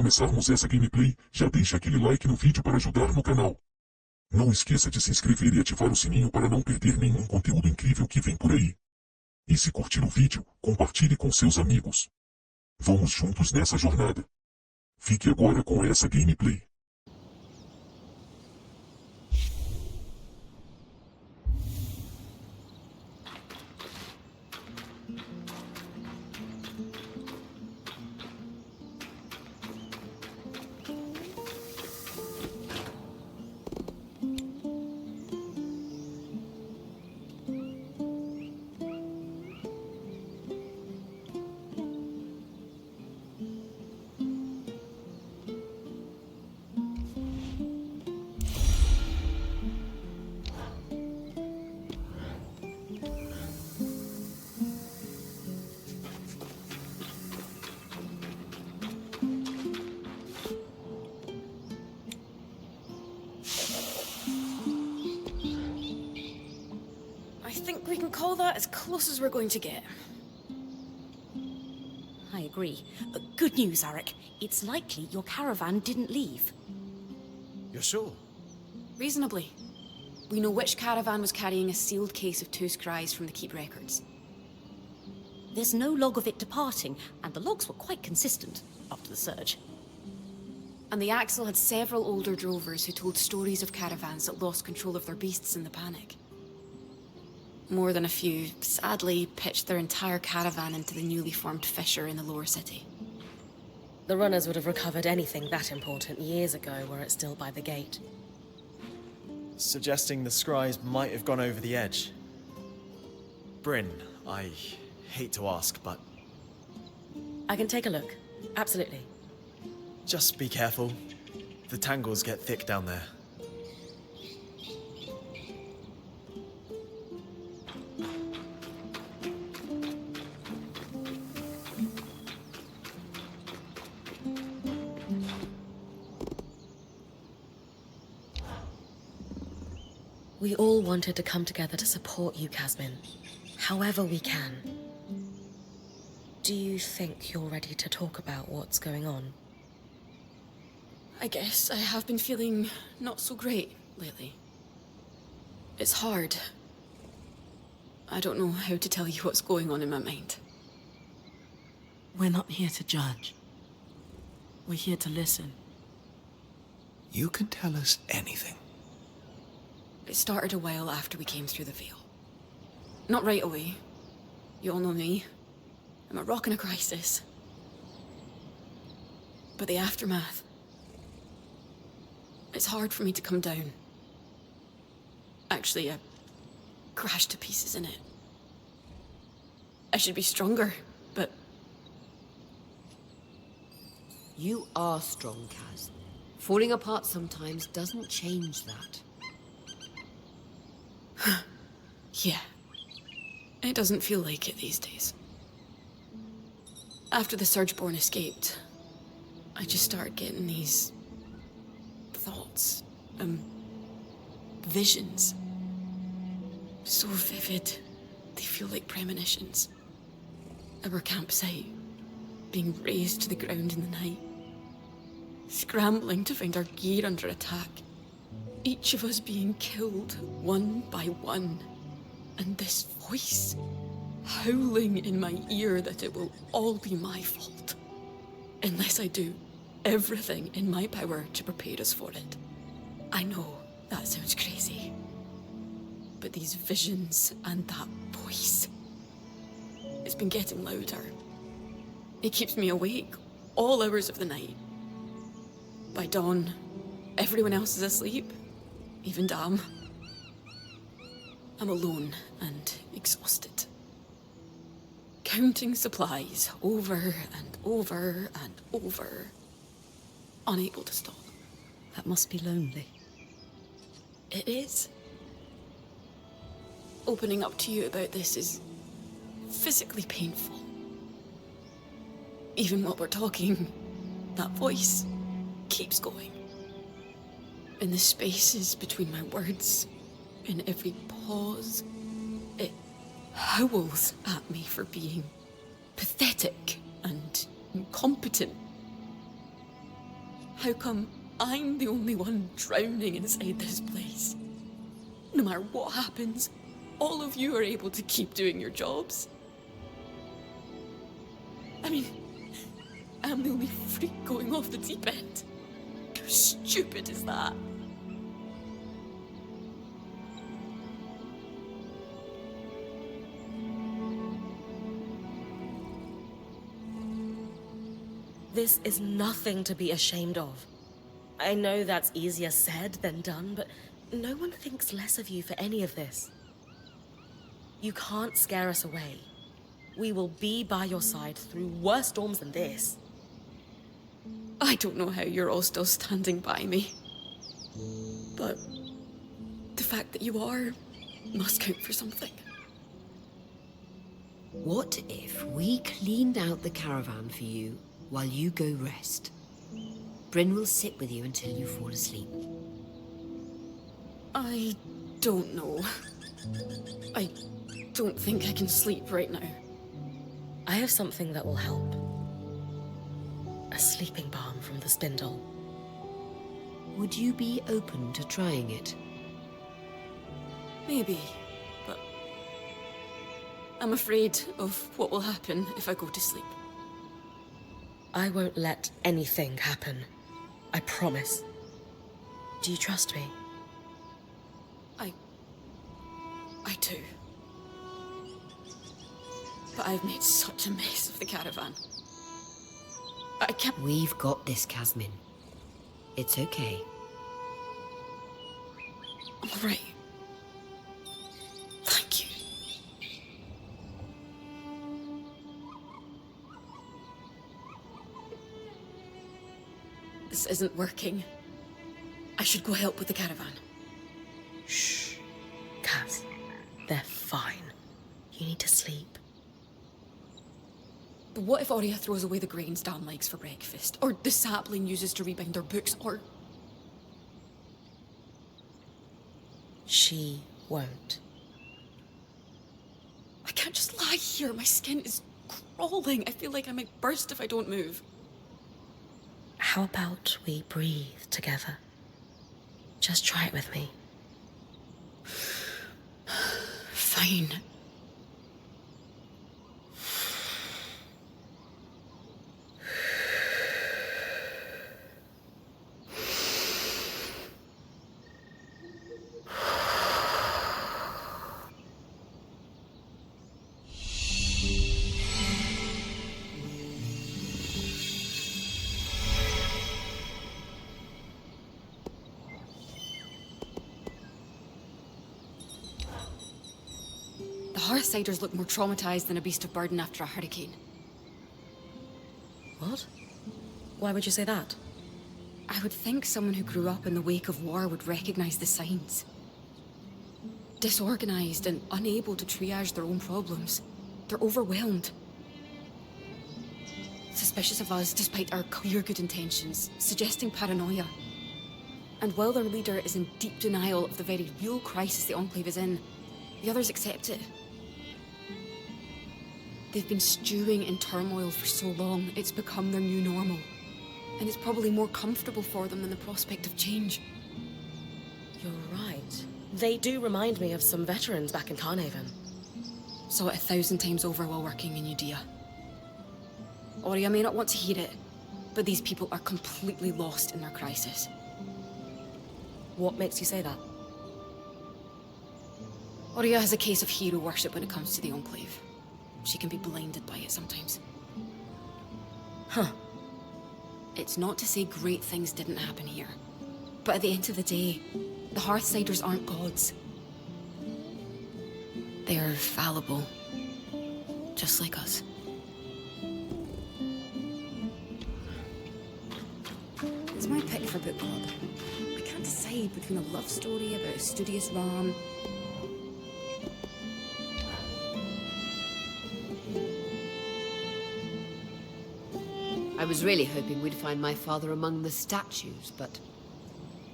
começarmos essa gameplay, já deixa aquele like no vídeo para ajudar no canal. Não esqueça de se inscrever e ativar o sininho para não perder nenhum conteúdo incrível que vem por aí. E se curtir o vídeo, compartilhe com seus amigos. Vamos juntos nessa jornada. Fique agora com essa gameplay. I think we can call that as close as we're going to get. I agree. But good news, Arik. It's likely your caravan didn't leave. You're sure? Reasonably. We know which caravan was carrying a sealed case of two scries from the Keep records. There's no log of it departing, and the logs were quite consistent after the surge. And the Axel had several older drovers who told stories of caravans that lost control of their beasts in the panic. More than a few, sadly, pitched their entire caravan into the newly formed fissure in the lower city. The runners would have recovered anything that important years ago were it still by the gate. Suggesting the scries might have gone over the edge. Brynn, I hate to ask, but I can take a look. Absolutely. just be careful. The tangles get thick down there. We all wanted to come together to support you, Casmin, however we can. Do you think you're ready to talk about what's going on? I guess I have been feeling not so great lately. It's hard. I don't know how to tell you what's going on in my mind. We're not here to judge. We're here to listen. You can tell us anything. It started a while after we came through the Veil. Not right away. You all know me. I'm a rock in a crisis. But the aftermath... It's hard for me to come down. Actually, I crashed to pieces in it. I should be stronger, but... You are strong, Kaz. Falling apart sometimes doesn't change that. Yeah. It doesn't feel like it these days. After the Surgeborn escaped, I just started getting these... thoughts. Visions. So vivid, they feel like premonitions. Our campsite, being razed to the ground in the night. Scrambling to find our gear under attack. Each of us being killed, one by one. And this voice, howling in my ear that it will all be my fault. Unless I do everything in my power to prepare us for it. I know that sounds crazy. But these visions and that voice, it's been getting louder. It keeps me awake all hours of the night. By dawn, everyone else is asleep, even Dam. I'm alone and exhausted. Counting supplies over and over and over. Unable to stop. That must be lonely. It is. Opening up to you about this is physically painful. Even while we're talking, that voice keeps going. In the spaces between my words, in every pause, it howls at me for being pathetic and incompetent. How come I'm the only one drowning inside this place? No matter what happens, all of you are able to keep doing your jobs. I mean, I'm the only freak going off the deep end. How stupid is that? This is nothing to be ashamed of. I know that's easier said than done, but no one thinks less of you for any of this. You can't scare us away. We will be by your side through worse storms than this. I don't know how you're all still standing by me. But the fact that you are must count for something. What if we cleaned out the caravan for you while you go rest? Brynn will sit with you until you fall asleep. I don't know. I don't think I can sleep right now. I have something that will help. A sleeping balm from the spindle. Would you be open to trying it? Maybe, but I'm afraid of what will happen if I go to sleep. I won't let anything happen. I promise. Do you trust me? I do. But I've made such a mess of the caravan. I can't... We've got this, Casmin. It's okay. All right. Thank you. This isn't working. I should go help with the caravan. Shh. Kaz, they're fine. You need to sleep. But what if Aurea throws away the grains Dan likes for breakfast? Or the sapling uses to rebind their books? Or... She won't. I can't just lie here. My skin is crawling. I feel like I might burst if I don't move. How about we breathe together? Just try it with me. Fine. The Hearthsiders look more traumatized than a beast of burden after a hurricane. What? Why would you say that? I would think someone who grew up in the wake of war would recognize the signs. Disorganized and unable to triage their own problems. They're overwhelmed. Suspicious of us despite our clear good intentions, suggesting paranoia. And while their leader is in deep denial of the very real crisis the Enclave is in, the others accept it. They've been stewing in turmoil for so long, it's become their new normal. And it's probably more comfortable for them than the prospect of change. You're right. They do remind me of some veterans back in Carnhaven. Saw it 1,000 times over while working in Udea. Aurea may not want to hear it, but these people are completely lost in their crisis. What makes you say that? Aurea has a case of hero worship when it comes to the Enclave. She can be blinded by it sometimes. Huh. It's not to say great things didn't happen here. But at the end of the day, the Hearthsiders aren't gods. They are fallible. Just like us. It's my pick for book club. I can't decide between a love story about a studious Ram. I was really hoping we'd find my father among the statues, but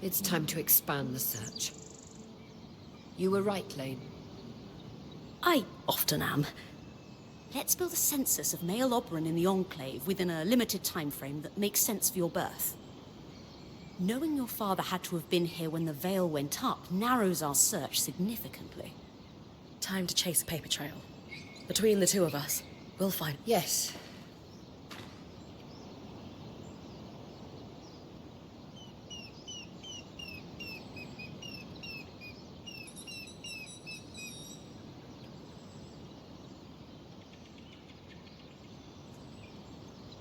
it's time to expand the search. You were right, Lane. I often am. Let's build a census of male Oberon in the Enclave within a limited time frame that makes sense for your birth. Knowing your father had to have been here when the veil went up narrows our search significantly. Time to chase a paper trail. Between the two of us, we'll find... Yes.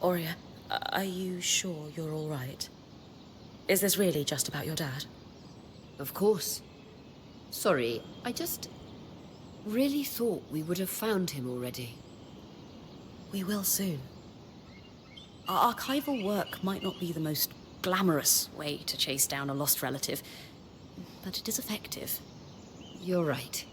Aurea, are you sure you're all right? Is this really just about your dad? Of course. Sorry, I just really thought we would have found him already. We will soon. Our archival work might not be the most glamorous way to chase down a lost relative, but it is effective. You're right.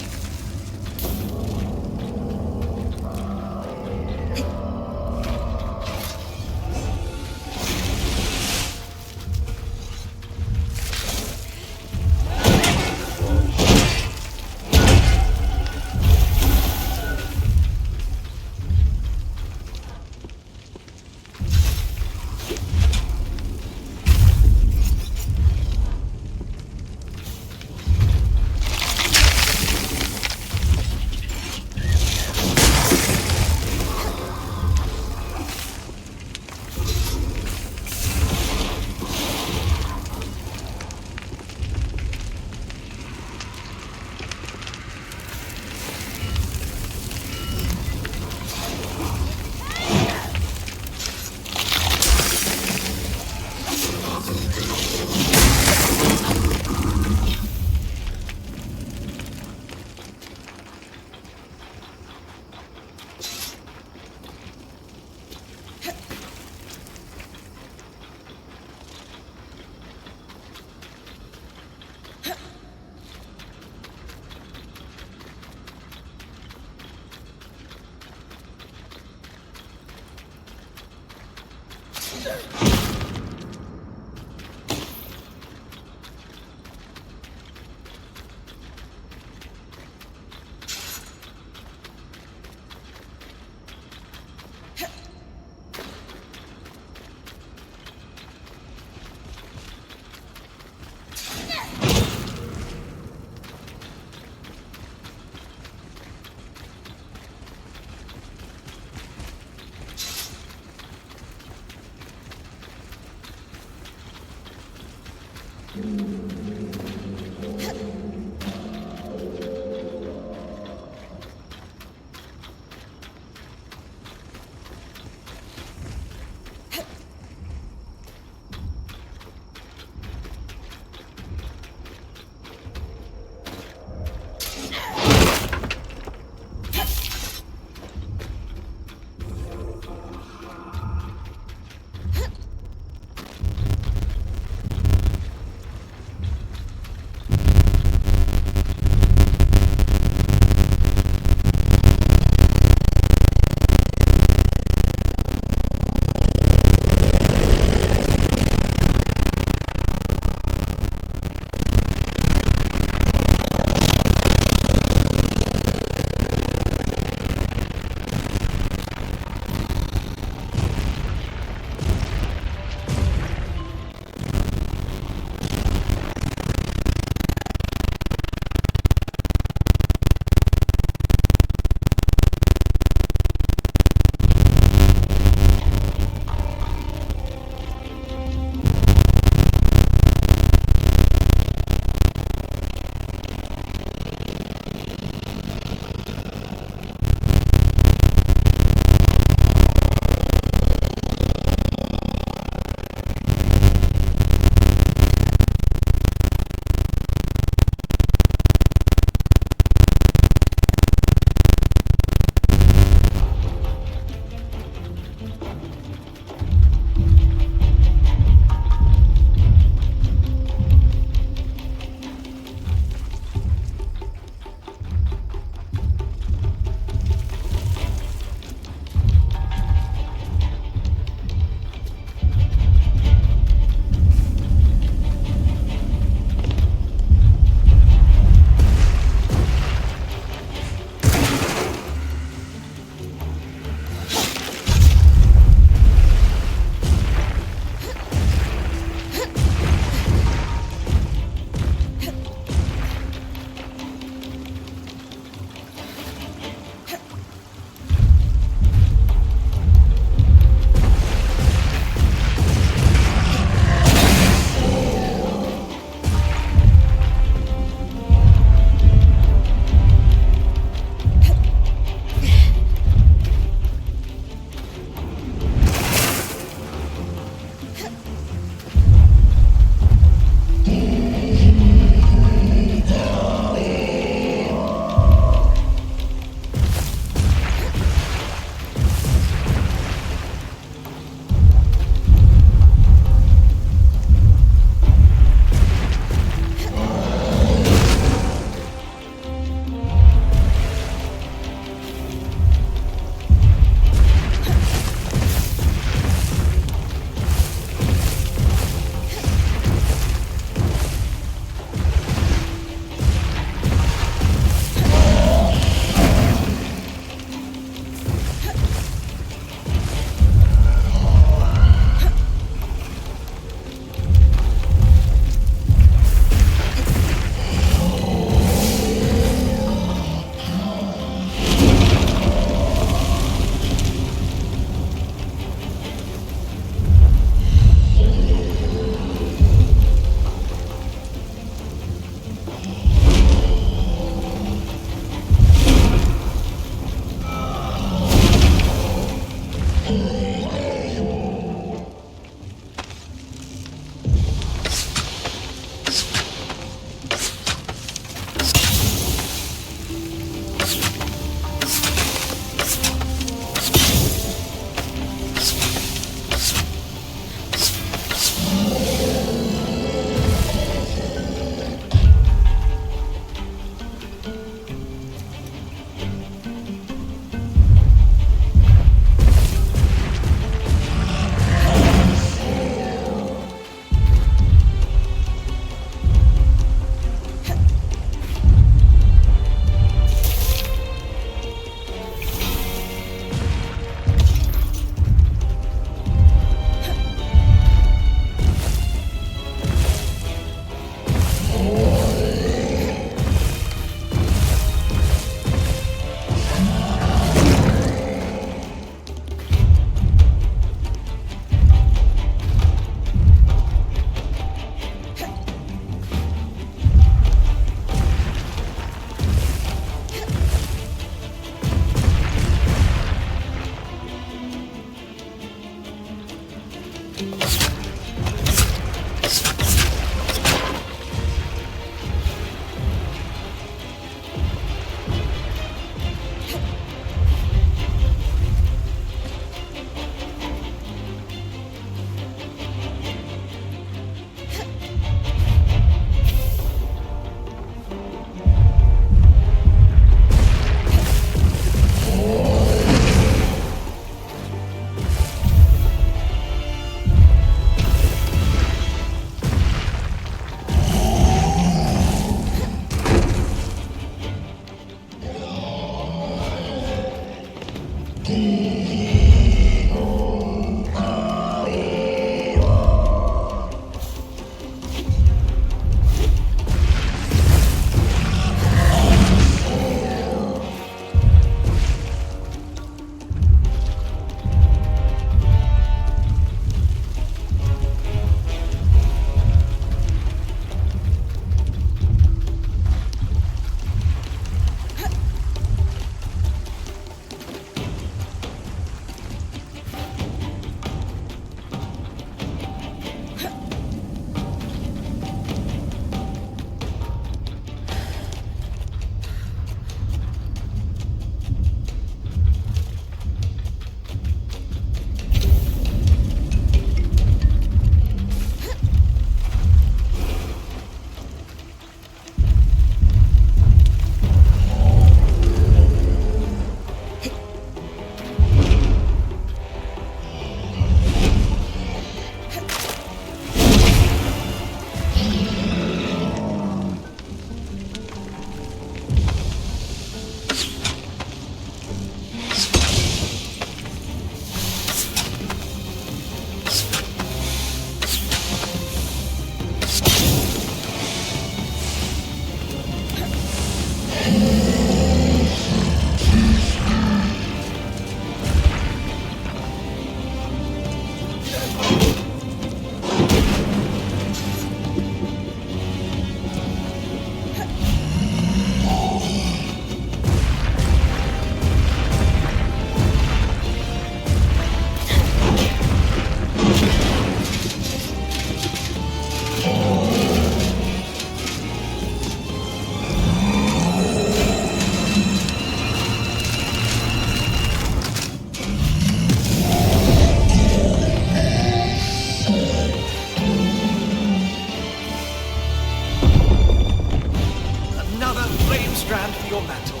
Strand for your mantle.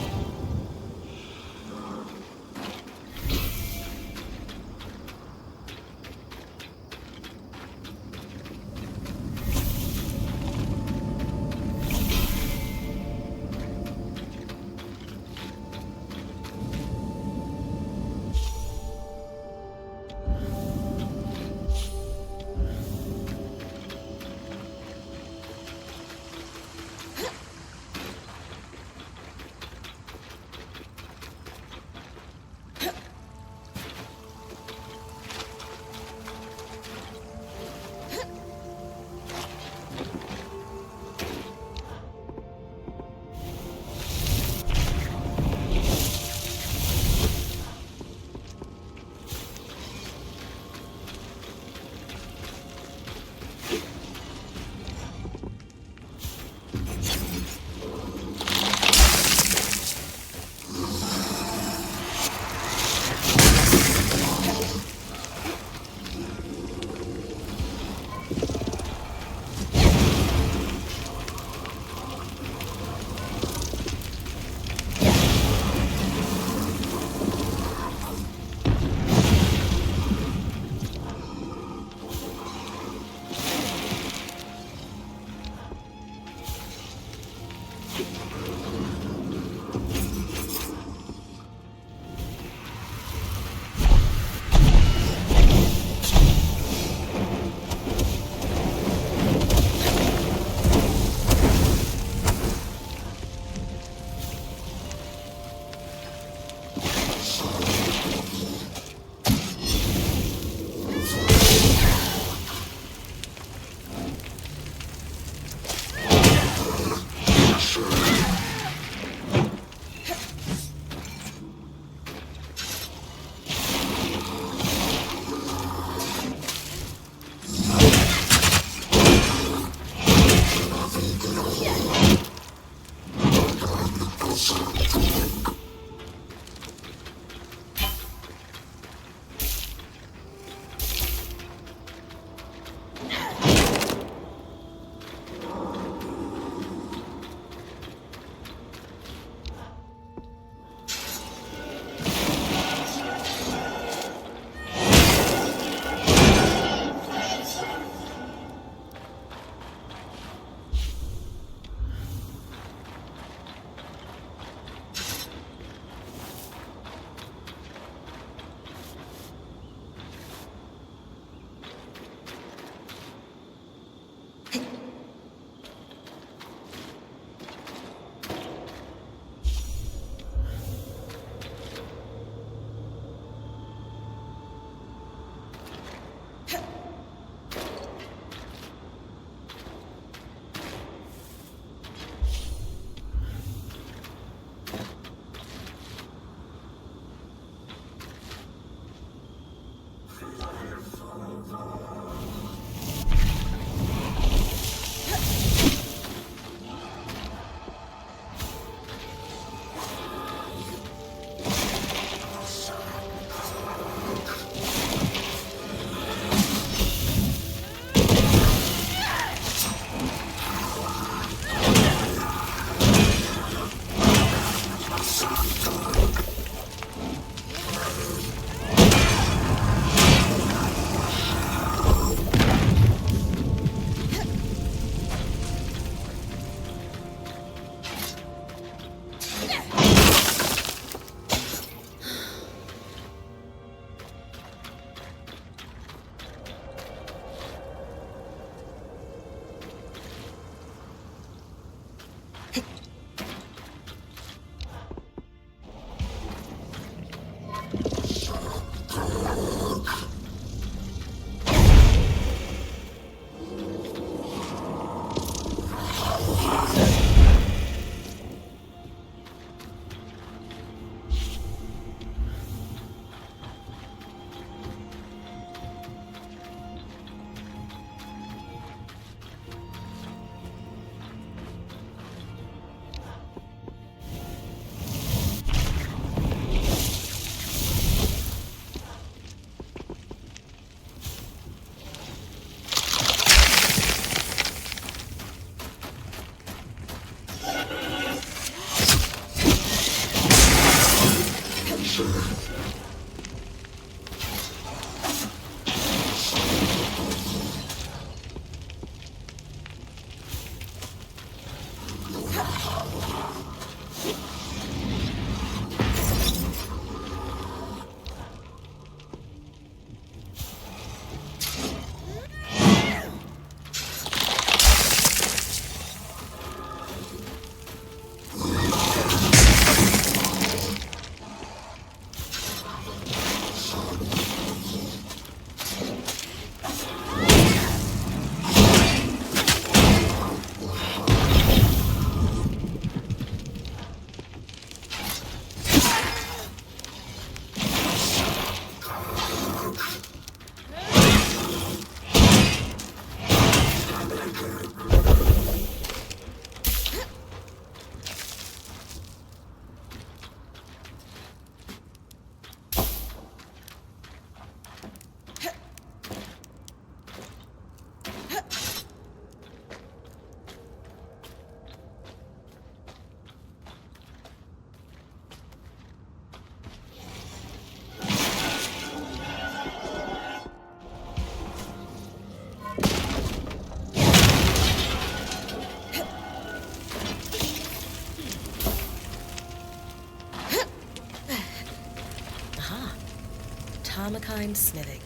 Kind Smithing,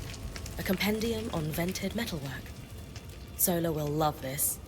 a compendium on vented metalwork. Sola will love this.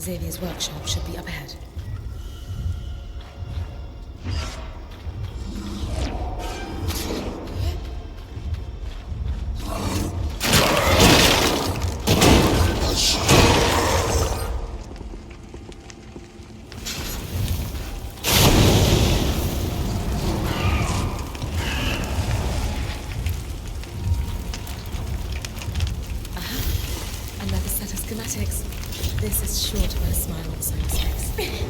Xavier's workshop should be up ahead. Another set of schematics. This is sure to put a smile on Simon's face.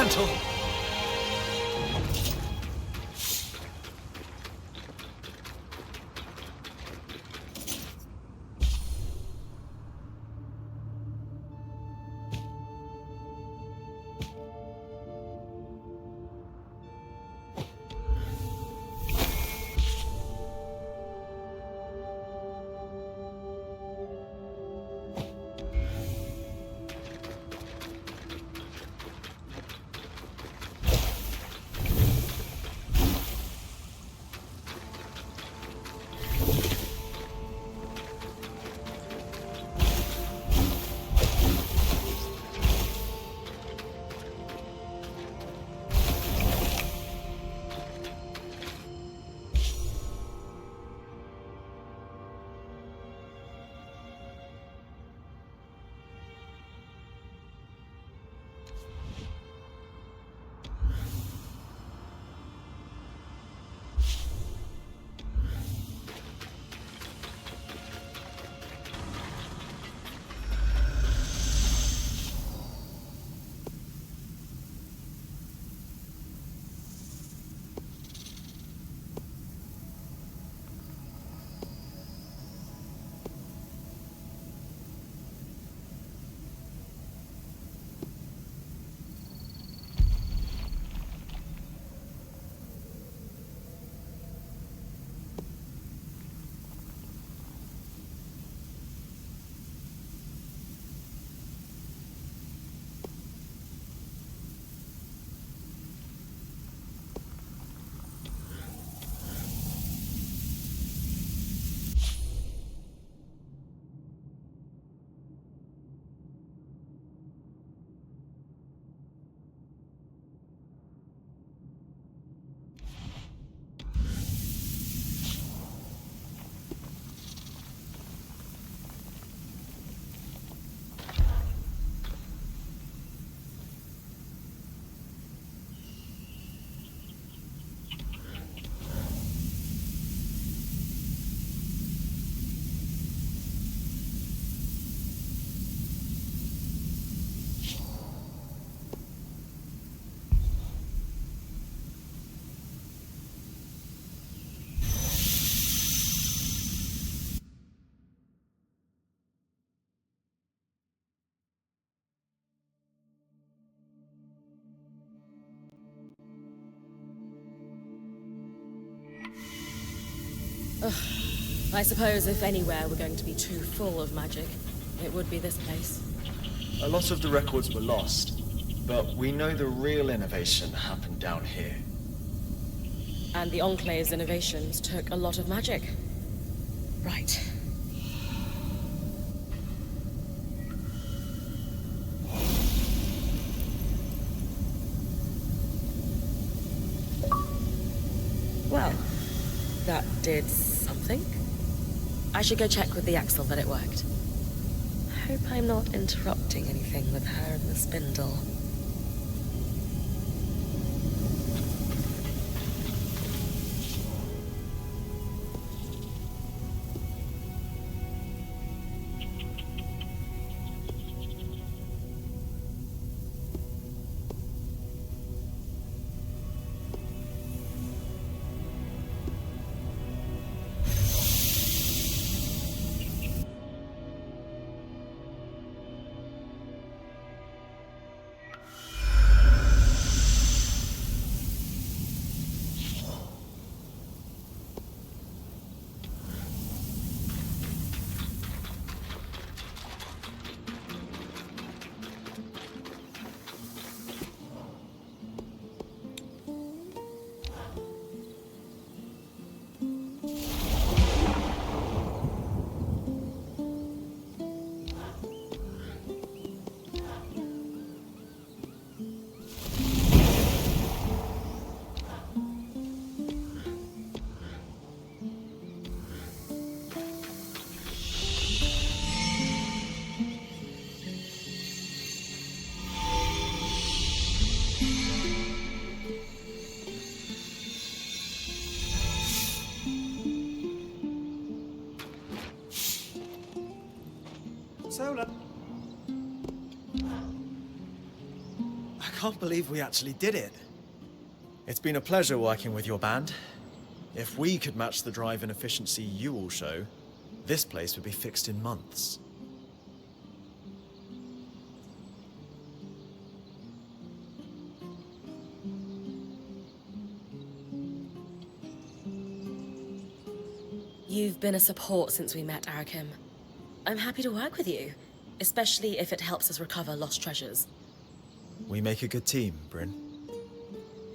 mantle! I suppose if anywhere we're going to be too full of magic, it would be this place. A lot of the records were lost, but we know the real innovation happened down here. And the Enclave's innovations took a lot of magic. Right. Well, that did something. I should go check with the axle that it worked. Hope I'm not interrupting anything with her and the spindle. can't believe we actually did it. It's been a pleasure working with your band. If we could match the drive and efficiency you all show, this place would be fixed in months. You've been a support since we met, Arakim. I'm happy to work with you, especially if it helps us recover lost treasures. We make a good team, Brynn.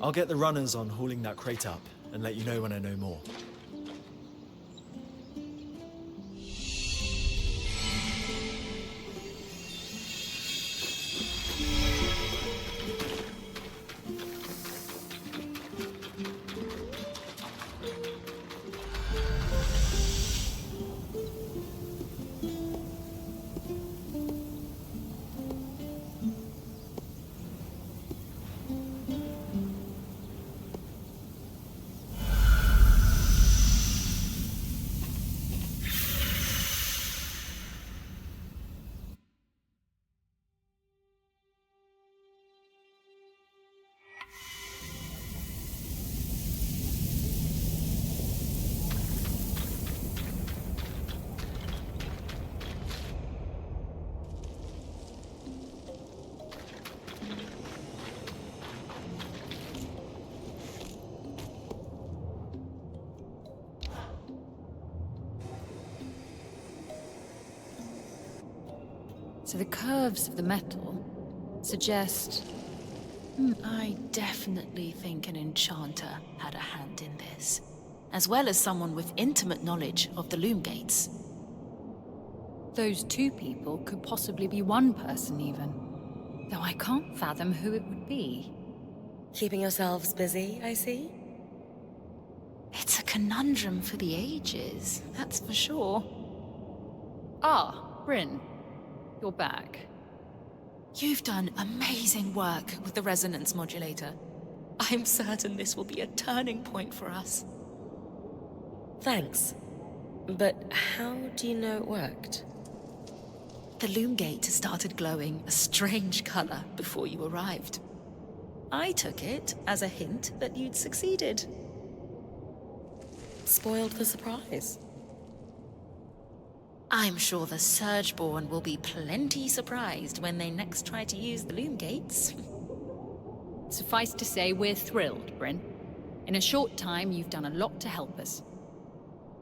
I'll get the runners on hauling that crate up and let you know when I know more. So the curves of the metal suggest... I definitely think an enchanter had a hand in this, as well as someone with intimate knowledge of the loom gates. Those two people could possibly be one person even, though I can't fathom who it would be. Keeping yourselves busy, I see? It's a conundrum for the ages, that's for sure. Ah, Brynn. You're back. You've done amazing work with the resonance modulator. I'm certain this will be a turning point for us. Thanks. But how do you know it worked? The loom gate started glowing a strange color before you arrived. I took it as a hint that you'd succeeded. Spoiled the surprise. I'm sure the Surgeborn will be plenty surprised when they next try to use the loom gates. Suffice to say, we're thrilled, Brynn. In a short time, you've done a lot to help us.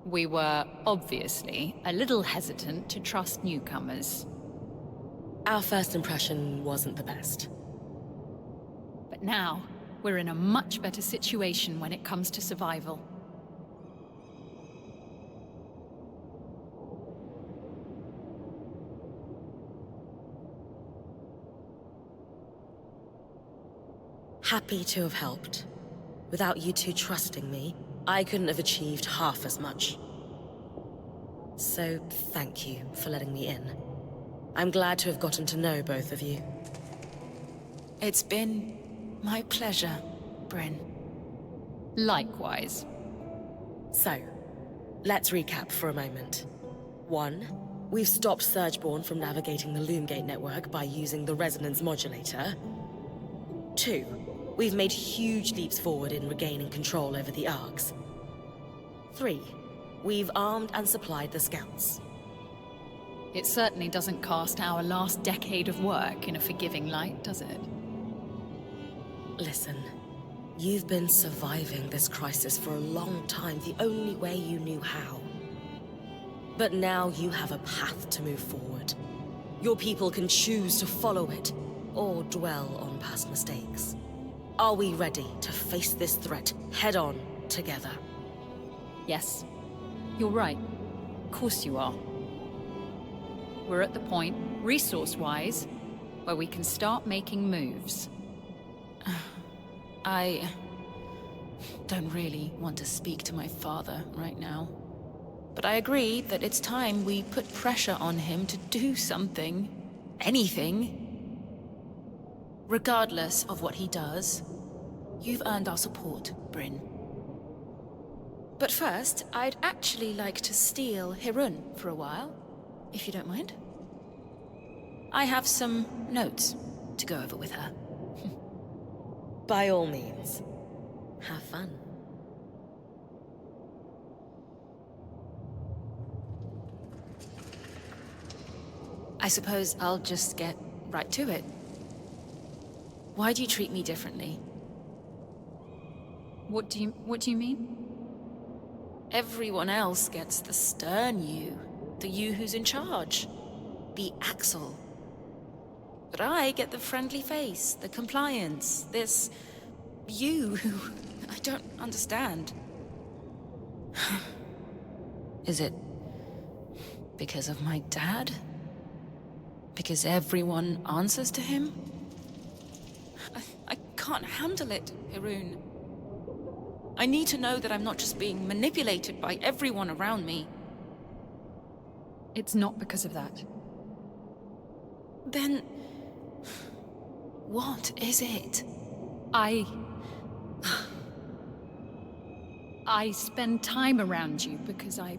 We were, obviously, a little hesitant to trust newcomers. Our first impression wasn't the best. But now, we're in a much better situation when it comes to survival. Happy to have helped. Without you two trusting me, I couldn't have achieved half as much. So, thank you for letting me in. I'm glad to have gotten to know both of you. It's been my pleasure, Brynn. Likewise. So, let's recap for a moment. 1, we've stopped Surgeborn from navigating the Loomgate network by using the resonance modulator. 2, we've made huge leaps forward in regaining control over the Args. 3, we've armed and supplied the scouts. It certainly doesn't cast our last decade of work in a forgiving light, does it? Listen, you've been surviving this crisis for a long time, the only way you knew how. But now you have a path to move forward. Your people can choose to follow it, or dwell on past mistakes. Are we ready to face this threat head-on together? Yes. You're right. Of course you are. We're at the point, resource-wise, where we can start making moves. I don't really want to speak to my father right now. But I agree that it's time we put pressure on him to do something. Anything. Regardless of what he does, you've earned our support, Brynn. But first, I'd actually like to steal Hirun for a while, if you don't mind. I have some notes to go over with her. By all means, have fun. I suppose I'll just get right to it. Why do you treat me differently? What do you mean? Everyone else gets the stern you, the you who's in charge, the Axel. But I get the friendly face, the compliance, this you who I don't understand. Is it because of my dad? Because everyone answers to him? I can't handle it, Hirun. I need to know that I'm not just being manipulated by everyone around me. It's not because of that. Then... what is it? I spend time around you because I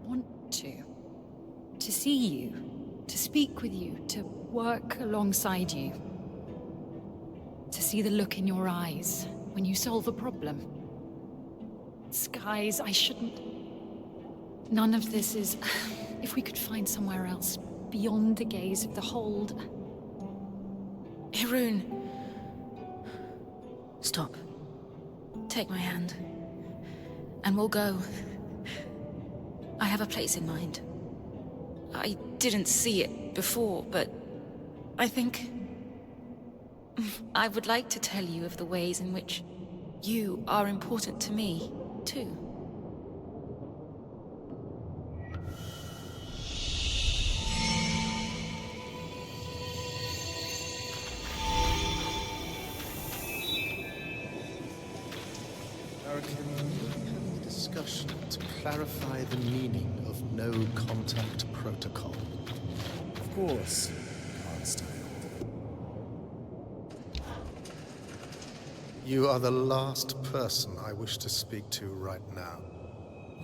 want to. To see you, to speak with you, to work alongside you. To see the look in your eyes when you solve a problem. Skies, I shouldn't... None of this is... If we could find somewhere else, beyond the gaze of the hold... Hirun. Stop. Take my hand. And we'll go. I have a place in mind. I didn't see it before, but I think... I would like to tell you of the ways in which you are important to me, too. Discussion to clarify the meaning of no contact protocol. Of course, Constable. You are the last person I wish to speak to right now.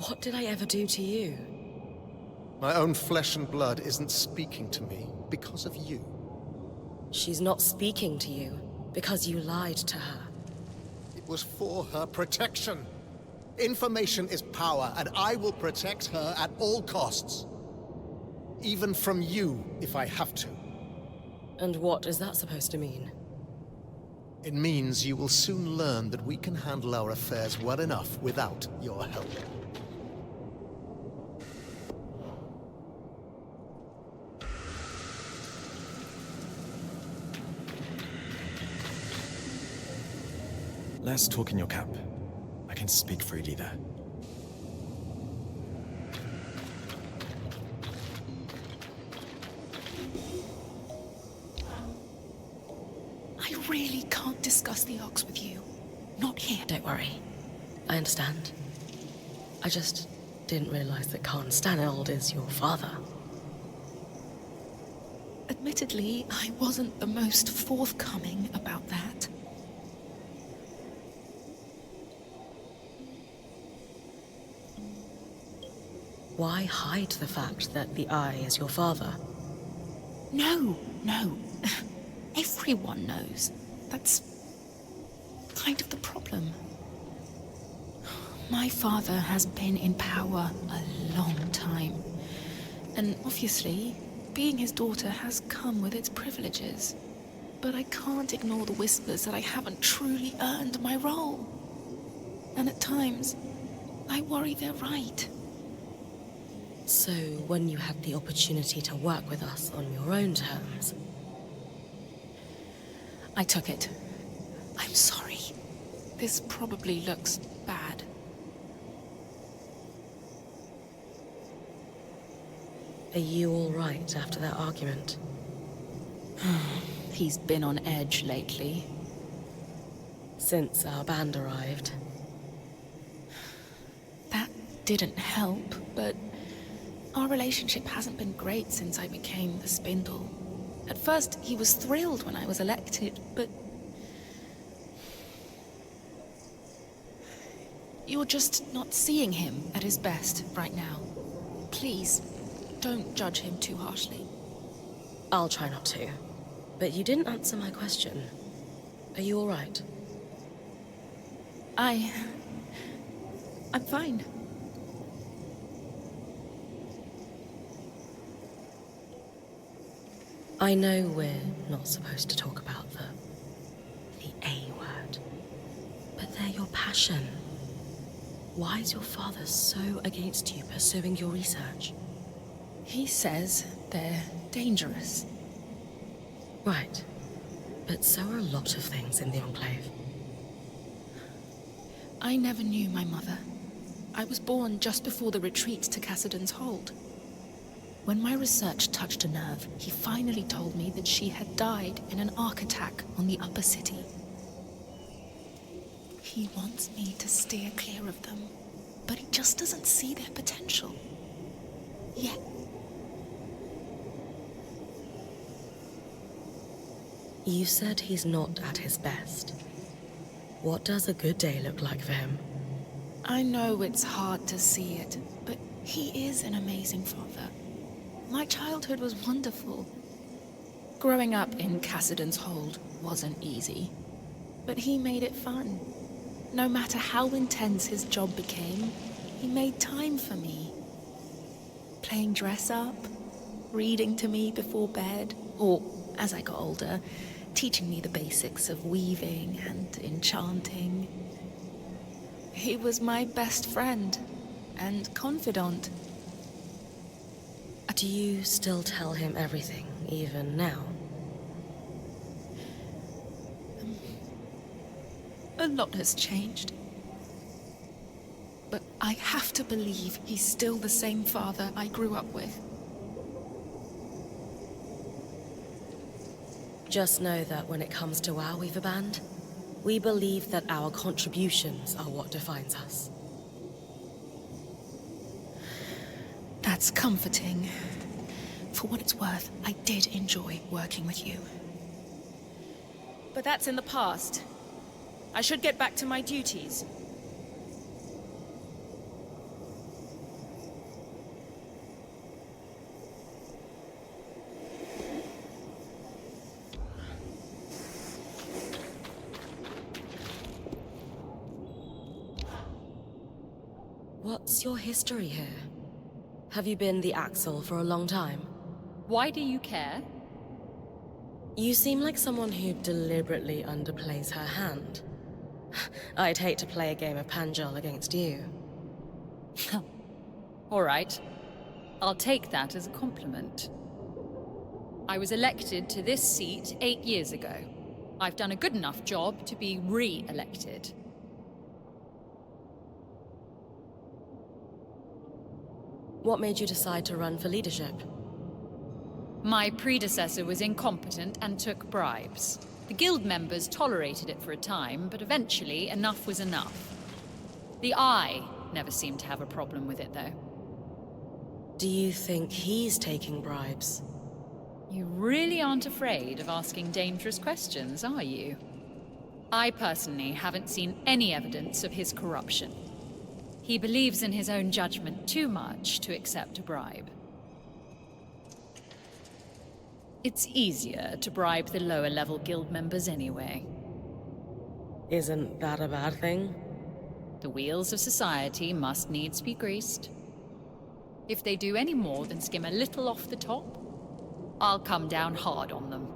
What did I ever do to you? My own flesh and blood isn't speaking to me because of you. She's not speaking to you because you lied to her. It was for her protection. Information is power, and I will protect her at all costs. Even from you, if I have to. And what is that supposed to mean? It means you will soon learn that we can handle our affairs well enough without your help. Let's talk in your camp. I can speak freely there. I really can't discuss the Ox with you. Not here. Don't worry. I understand. I just didn't realize that Khan Stanold is your father. Admittedly, I wasn't the most forthcoming about that. Why hide the fact that the Eye is your father? No. Everyone knows. That's kind of the problem. My father has been in power a long time. And obviously, being his daughter has come with its privileges. But I can't ignore the whispers that I haven't truly earned my role. And at times, I worry they're right. So, when you had the opportunity to work with us on your own terms... I took it. I'm sorry. This probably looks bad. Are you all right after that argument? He's been on edge lately. Since our band arrived. That didn't help, but our relationship hasn't been great since I became the Spindle. At first, he was thrilled when I was elected, but... You're just not seeing him at his best right now. Please, don't judge him too harshly. I'll try not to. But you didn't answer my question. Are you all right? I'm fine. I know we're not supposed to talk about the A word, but they're your passion. Why is your father so against you pursuing your research? He says they're dangerous. Right. But so are a lot of things in the Enclave. I never knew my mother. I was born just before the retreat to Cassidon's Hold. When my research touched a nerve, he finally told me that she had died in an arc attack on the upper city. He wants me to steer clear of them, but he just doesn't see their potential. Yet. You said he's not at his best. What does a good day look like for him? I know it's hard to see it, but he is an amazing father. My childhood was wonderful. Growing up in Cassidon's Hold wasn't easy, but he made it fun. No matter how intense his job became, he made time for me. Playing dress-up, reading to me before bed, or, as I got older, teaching me the basics of weaving and enchanting. He was my best friend and confidant. Do you still tell him everything, even now? A lot has changed. But I have to believe he's still the same father I grew up with. Just know that when it comes to our Weaver Band, we believe that our contributions are what defines us. That's comforting. For what it's worth, I did enjoy working with you. But that's in the past. I should get back to my duties. What's your history here? Have you been the Axel for a long time? Why do you care? You seem like someone who deliberately underplays her hand. I'd hate to play a game of Panjal against you. All right. I'll take that as a compliment. I was elected to this seat 8 years ago. I've done a good enough job to be re-elected. What made you decide to run for leadership? My predecessor was incompetent and took bribes. The guild members tolerated it for a time, but eventually enough was enough. The Eye never seemed to have a problem with it, though. Do you think he's taking bribes? You really aren't afraid of asking dangerous questions, are you? I personally haven't seen any evidence of his corruption. He believes in his own judgment too much to accept a bribe. It's easier to bribe the lower-level guild members anyway. Isn't that a bad thing? The wheels of society must needs be greased. If they do any more than skim a little off the top, I'll come down hard on them.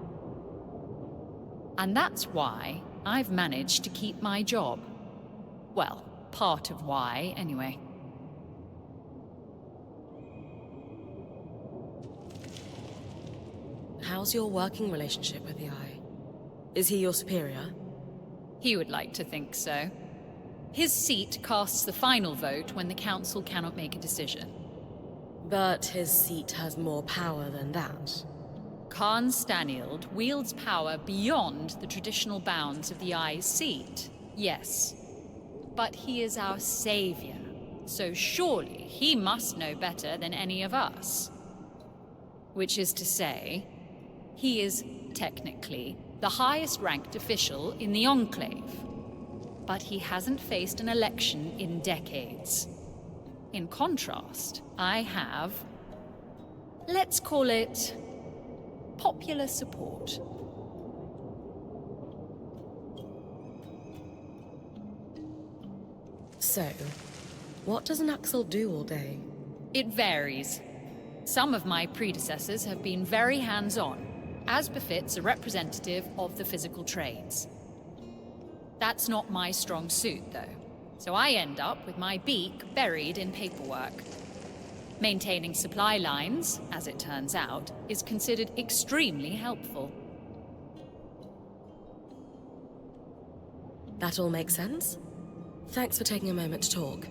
And that's why I've managed to keep my job. Well, part of why, anyway. How's your working relationship with the Eye? Is he your superior? He would like to think so. His seat casts the final vote when the council cannot make a decision. But his seat has more power than that. Khan Stanield wields power beyond the traditional bounds of the Eye's seat, yes. But he is our savior, so surely he must know better than any of us. Which is to say, he is, technically, the highest-ranked official in the Enclave. But he hasn't faced an election in decades. In contrast, I have, let's call it, popular support. So, what does an Axel do all day? It varies. Some of my predecessors have been very hands-on, as befits a representative of the physical trades. That's not my strong suit, though, so I end up with my beak buried in paperwork. Maintaining supply lines, as it turns out, is considered extremely helpful. That all makes sense? Thanks for taking a moment to talk.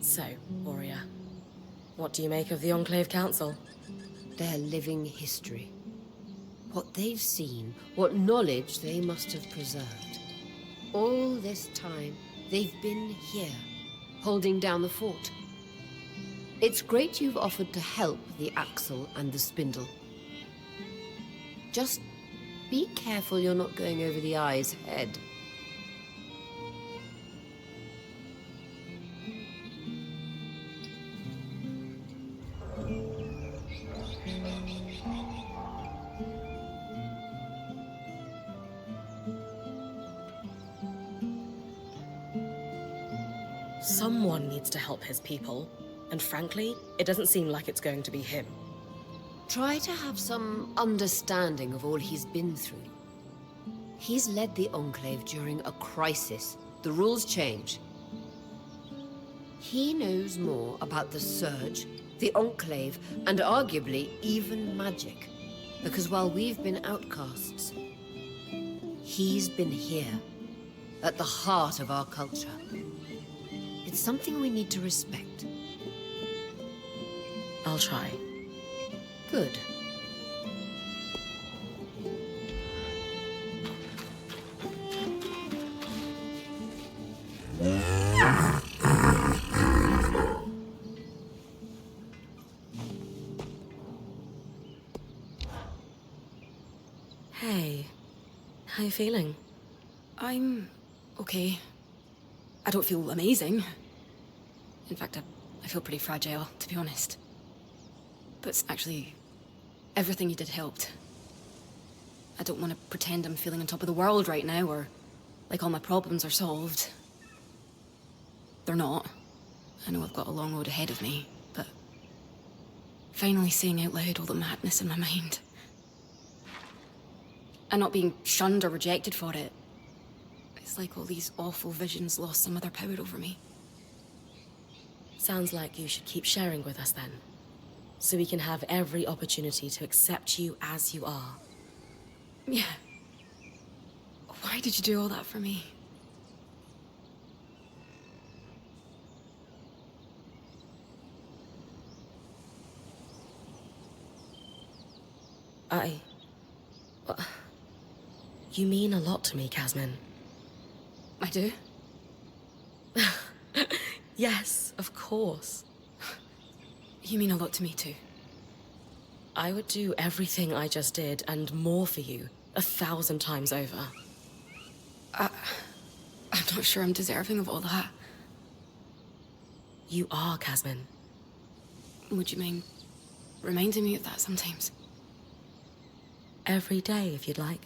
So, warrior, what do you make of the Enclave Council? Their living history. What they've seen, what knowledge they must have preserved. All this time, they've been here, holding down the fort. It's great you've offered to help the Axle and the Spindle. Just be careful you're not going over the eye's head. Someone needs to help his people, and frankly, it doesn't seem like it's going to be him. Try to have some understanding of all he's been through. He's led the Enclave during a crisis. The rules change. He knows more about the Surge, the Enclave, and arguably even magic. Because while we've been outcasts, he's been here, at the heart of our culture. It's something we need to respect. I'll try. Good. Hey, how you feeling? I'm okay. I don't feel amazing. In fact, I feel pretty fragile, to be honest. But actually, everything you did helped. I don't want to pretend I'm feeling on top of the world right now, or like all my problems are solved. They're not. I know I've got a long road ahead of me, but finally saying out loud all the madness in my mind. And not being shunned or rejected for it. It's like all these awful visions lost some of their power over me. Sounds like you should keep sharing with us then, so we can have every opportunity to accept you as you are. Yeah. Why did you do all that for me? You mean a lot to me, Casmin. I do? Yes, of course. You mean a lot to me too. I would do everything I just did and more for you 1,000 times over. I'm not sure I'm deserving of all that. You are, Casmin. Would you mind reminding me of that sometimes? Every day, if you'd like.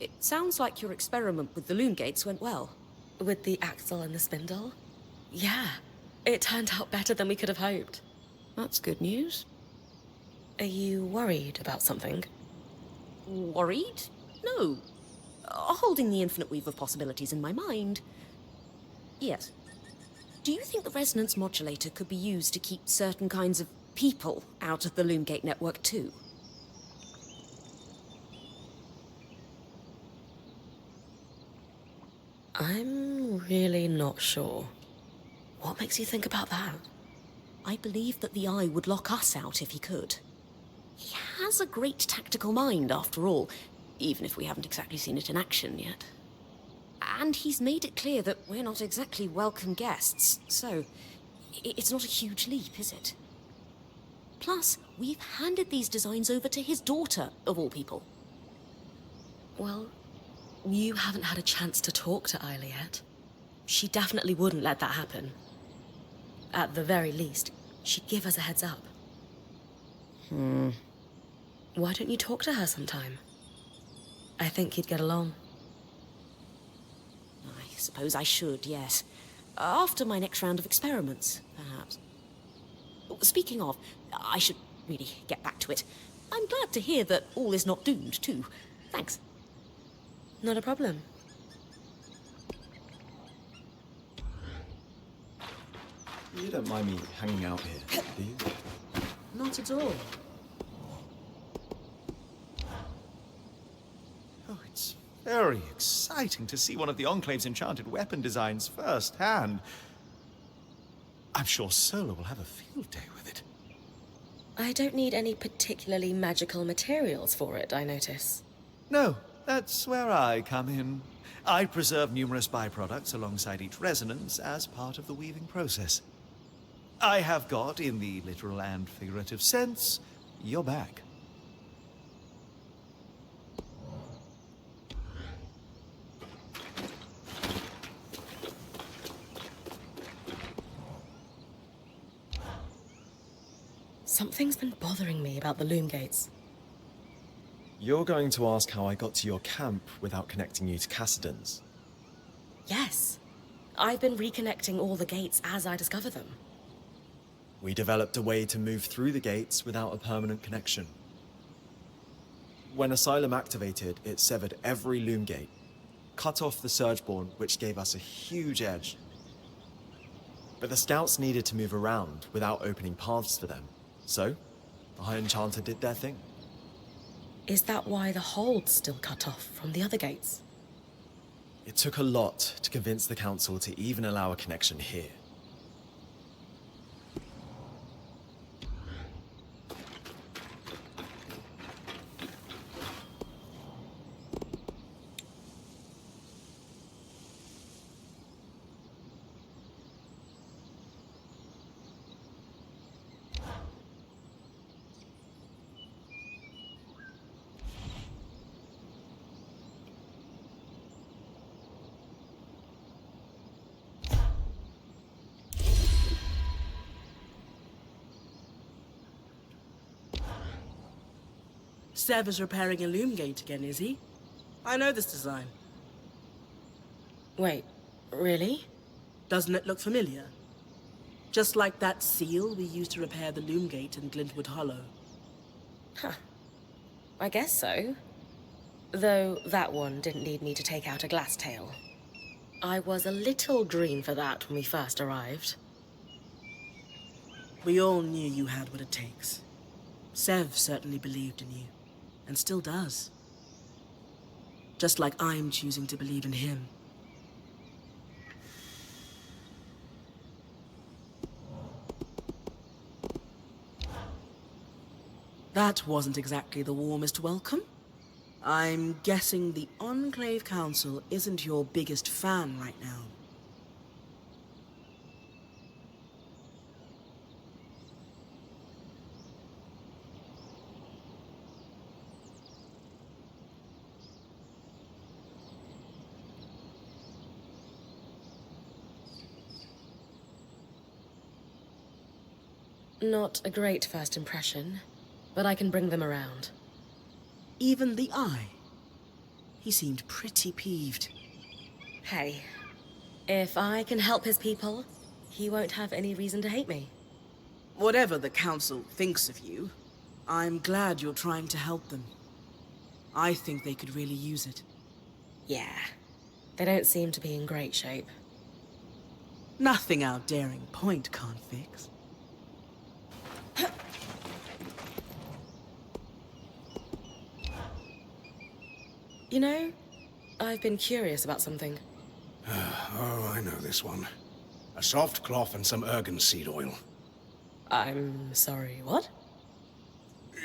It sounds like your experiment with the loom gates went well. With the axle and the spindle? Yeah, it turned out better than we could have hoped. That's good news. Are you worried about something? Worried? No. Holding the infinite weave of possibilities in my mind. Yes. Do you think the resonance modulator could be used to keep certain kinds of people out of the Loomgate network too? I'm really not sure. What makes you think about that? I believe that the Eye would lock us out if he could. He has a great tactical mind, after all, even if we haven't exactly seen it in action yet. And he's made it clear that we're not exactly welcome guests, so it's not a huge leap, is it? Plus, we've handed these designs over to his daughter, of all people. Well, you haven't had a chance to talk to Isla yet. She definitely wouldn't let that happen. At the very least, she'd give us a heads up. Why don't you talk to her sometime? I think you'd get along. I suppose I should, yes. After my next round of experiments, perhaps. Speaking of, I should really get back to it. I'm glad to hear that all is not doomed, too. Thanks. Not a problem. You don't mind me hanging out here, do you? Not at all. Oh, it's very exciting to see one of the Enclave's enchanted weapon designs firsthand. I'm sure Solar will have a field day with it. I don't need any particularly magical materials for it, I notice. No, that's where I come in. I preserve numerous byproducts alongside each resonance as part of the weaving process. I have got, in the literal and figurative sense, your back. Something's been bothering me about the loom gates. You're going to ask how I got to your camp without connecting you to Cassidon's. Yes. I've been reconnecting all the gates as I discover them. We developed a way to move through the gates without a permanent connection. When Asylum activated, it severed every loom gate, cut off the Surgeborn, which gave us a huge edge. But the scouts needed to move around without opening paths for them, so the High Enchanter did their thing. Is that why the hold's still cut off from the other gates? It took a lot to convince the Council to even allow a connection here. Sev is repairing a loom gate again, is he? I know this design. Wait, really? Doesn't it look familiar? Just like that seal we used to repair the loom gate in Glintwood Hollow. Huh. I guess so. Though that one didn't need me to take out a glass tail. I was a little green for that when we first arrived. We all knew you had what it takes. Sev certainly believed in you, and still does. Just like I'm choosing to believe in him. That wasn't exactly the warmest welcome. I'm guessing the Enclave Council isn't your biggest fan right now. Not a great first impression, but I can bring them around. Even the Eye. He seemed pretty peeved. Hey, if I can help his people, he won't have any reason to hate me. Whatever the Council thinks of you, I'm glad you're trying to help them. I think they could really use it. Yeah, they don't seem to be in great shape. Nothing our daring point can't fix. You know, I've been curious about something. Oh, I know this one. A soft cloth and some ergon seed oil. I'm sorry, what?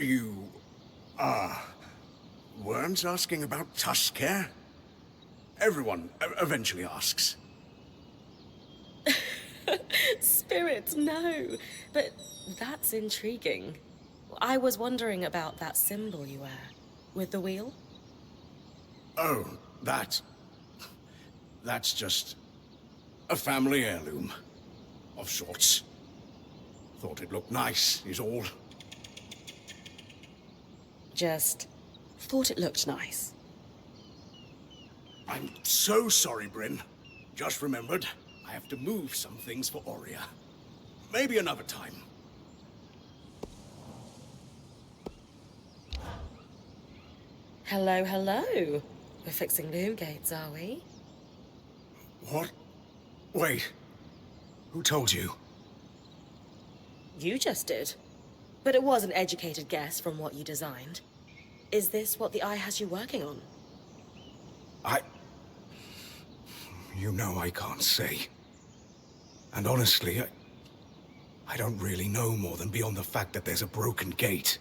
You... weren't asking about tusk care? Everyone eventually asks. Spirits, no. But that's intriguing. I was wondering about that symbol you wear. With the wheel? Oh, that... That's just... a family heirloom. Of sorts. Thought it looked nice, is all. Just thought it looked nice. I'm so sorry, Brynn. Just remembered, I have to move some things for Aurea. Maybe another time. Hello, hello. We're fixing loom gates, are we? What? Wait. Who told you? You just did. But it was an educated guess from what you designed. Is this what the Eye has you working on? You know I can't say. And honestly, I don't really know more than beyond the fact that there's a broken gate.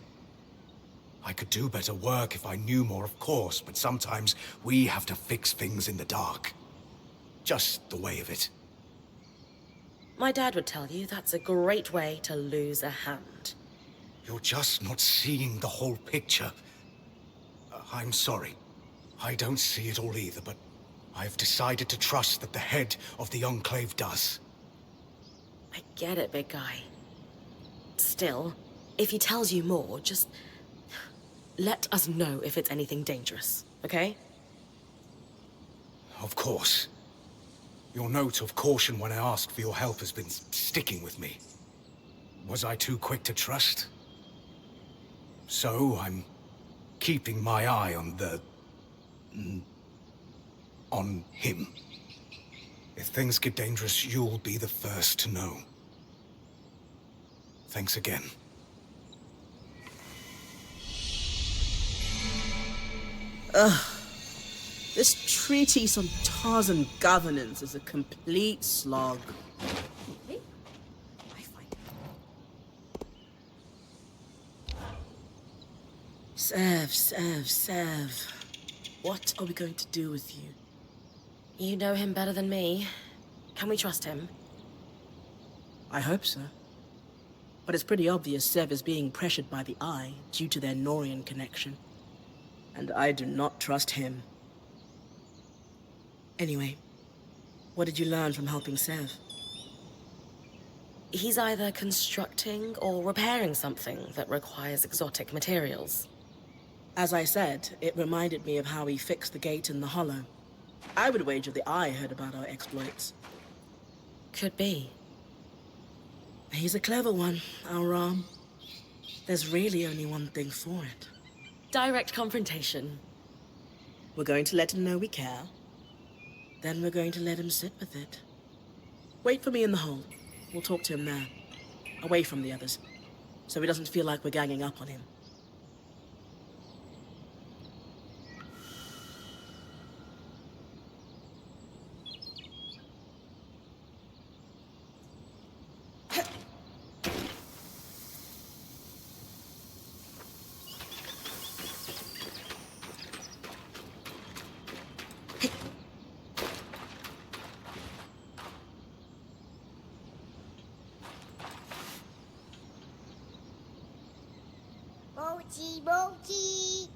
I could do better work if I knew more, of course, but sometimes we have to fix things in the dark. Just the way of it. My dad would tell you that's a great way to lose a hand. You're just not seeing the whole picture. I'm sorry. I don't see it all either, but I've decided to trust that the head of the Enclave does. I get it, big guy. Still, if he tells you more, just let us know if it's anything dangerous, okay? Of course. Your note of caution when I asked for your help has been sticking with me. Was I too quick to trust? So I'm keeping my eye on on him. If things get dangerous, you'll be the first to know. Thanks again. This treatise on Tarzan governance is a complete slog. I find it. Sev. What are we going to do with you? You know him better than me. Can we trust him? I hope so. But it's pretty obvious Sev is being pressured by the Eye due to their Norian connection. And I do not trust him. Anyway, what did you learn from helping Sev? He's either constructing or repairing something that requires exotic materials. As I said, it reminded me of how he fixed the gate in the Hollow. I would wager the Eye heard about our exploits. Could be. He's a clever one, our Ram. There's really only one thing for it. Direct confrontation. We're going to let him know we care. Then we're going to let him sit with it. Wait for me in the hold. We'll talk to him there. Away from the others. So he doesn't feel like we're ganging up on him. Mochi, mochi.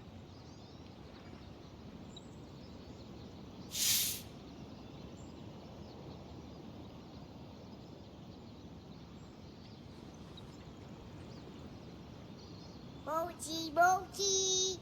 Mochi, mochi.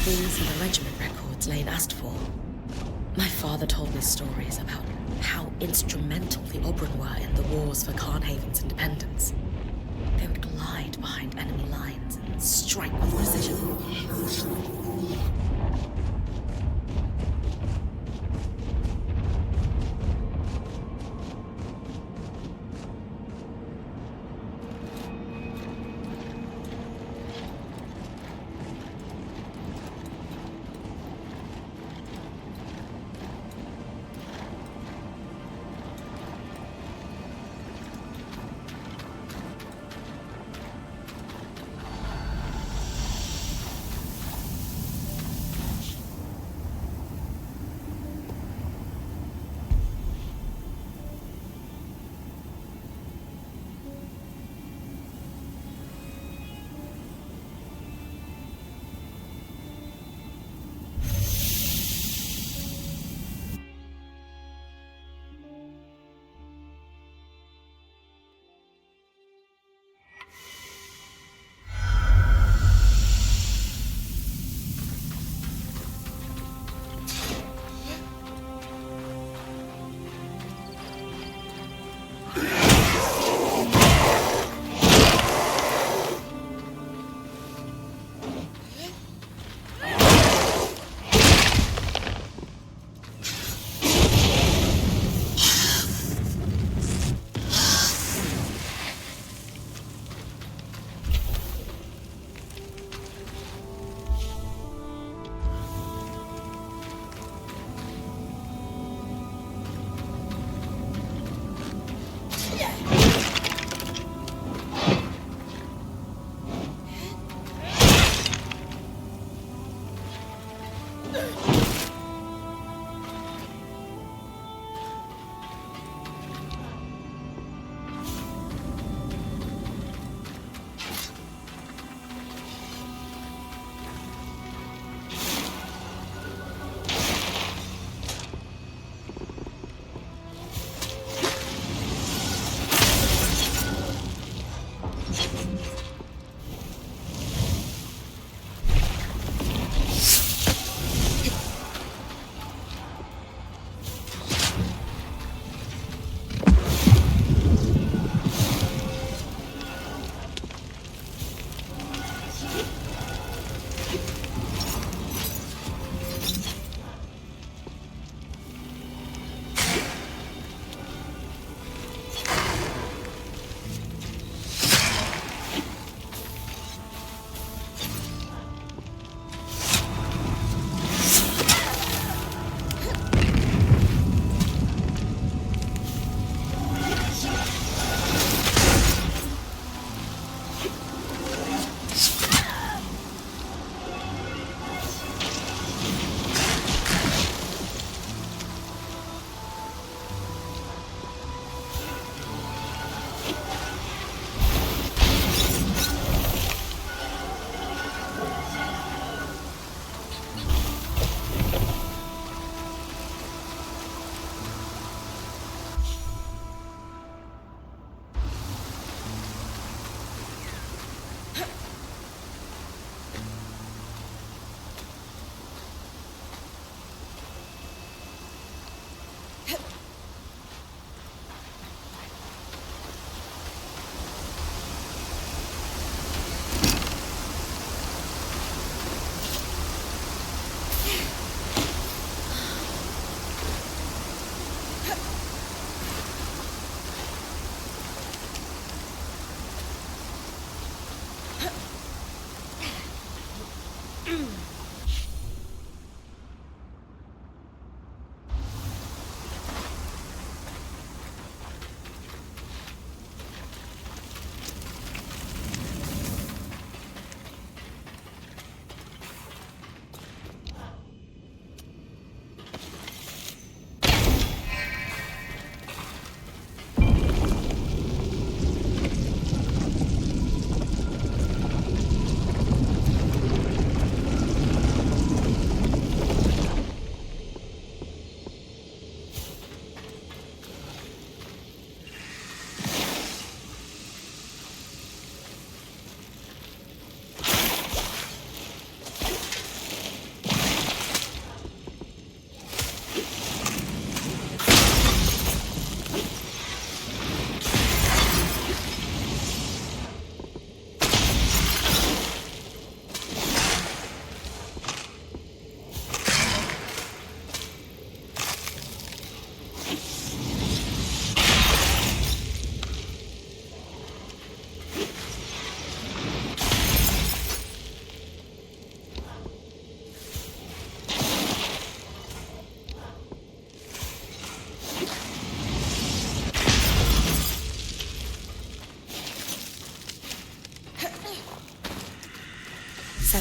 things in the regiment records Lane asked for. My father told me stories about how instrumental the Oberyn were in the wars for Carnhaven's independence. They would glide behind enemy lines and strike with precision.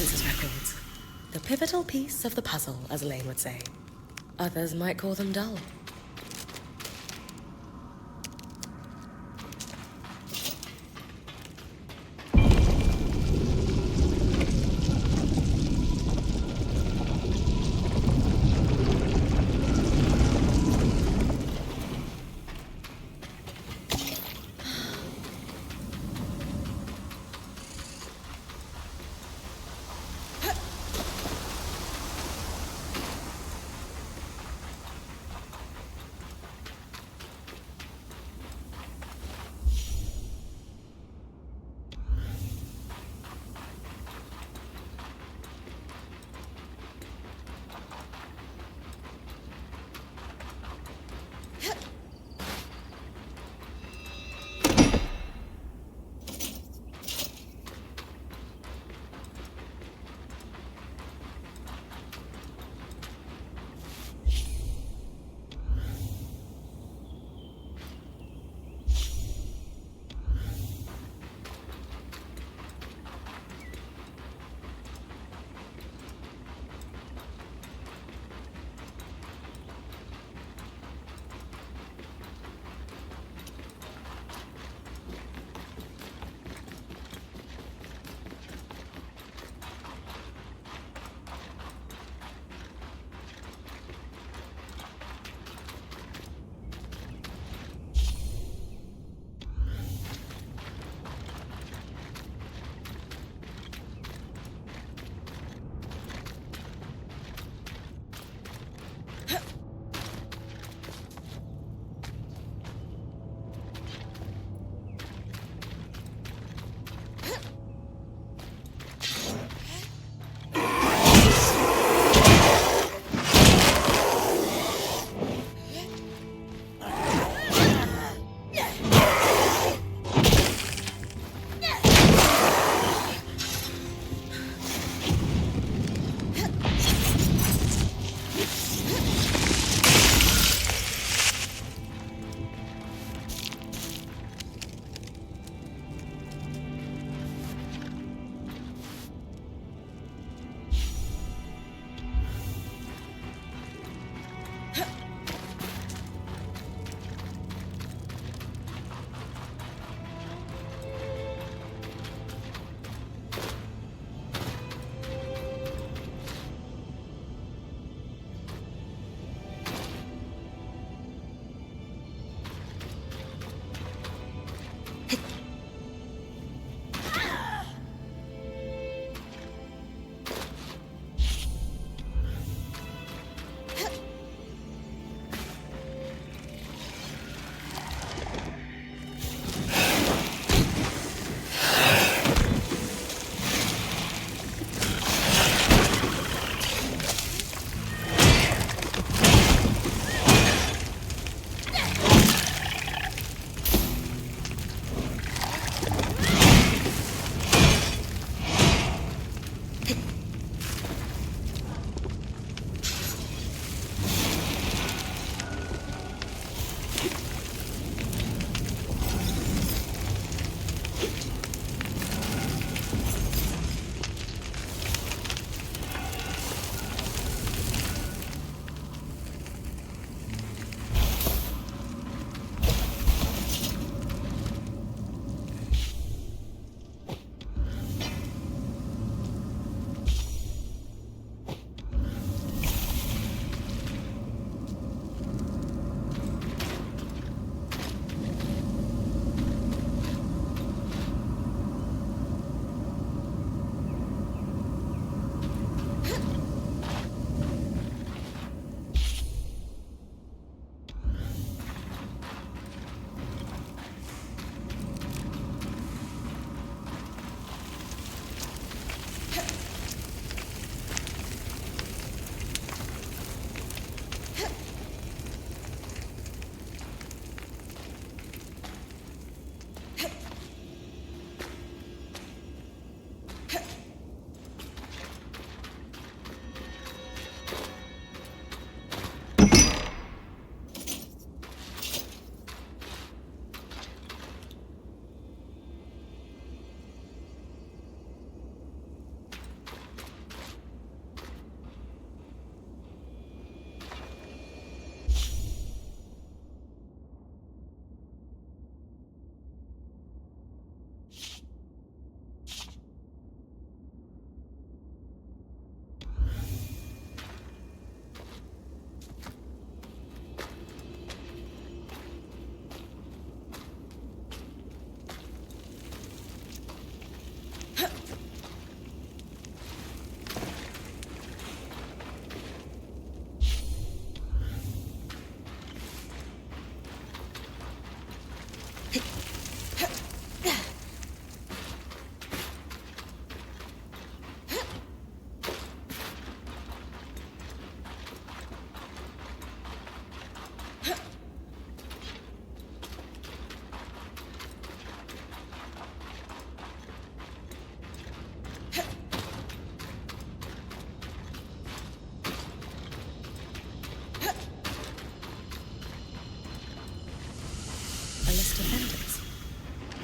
census records. The pivotal piece of the puzzle, as Elaine would say. Others might call them dull.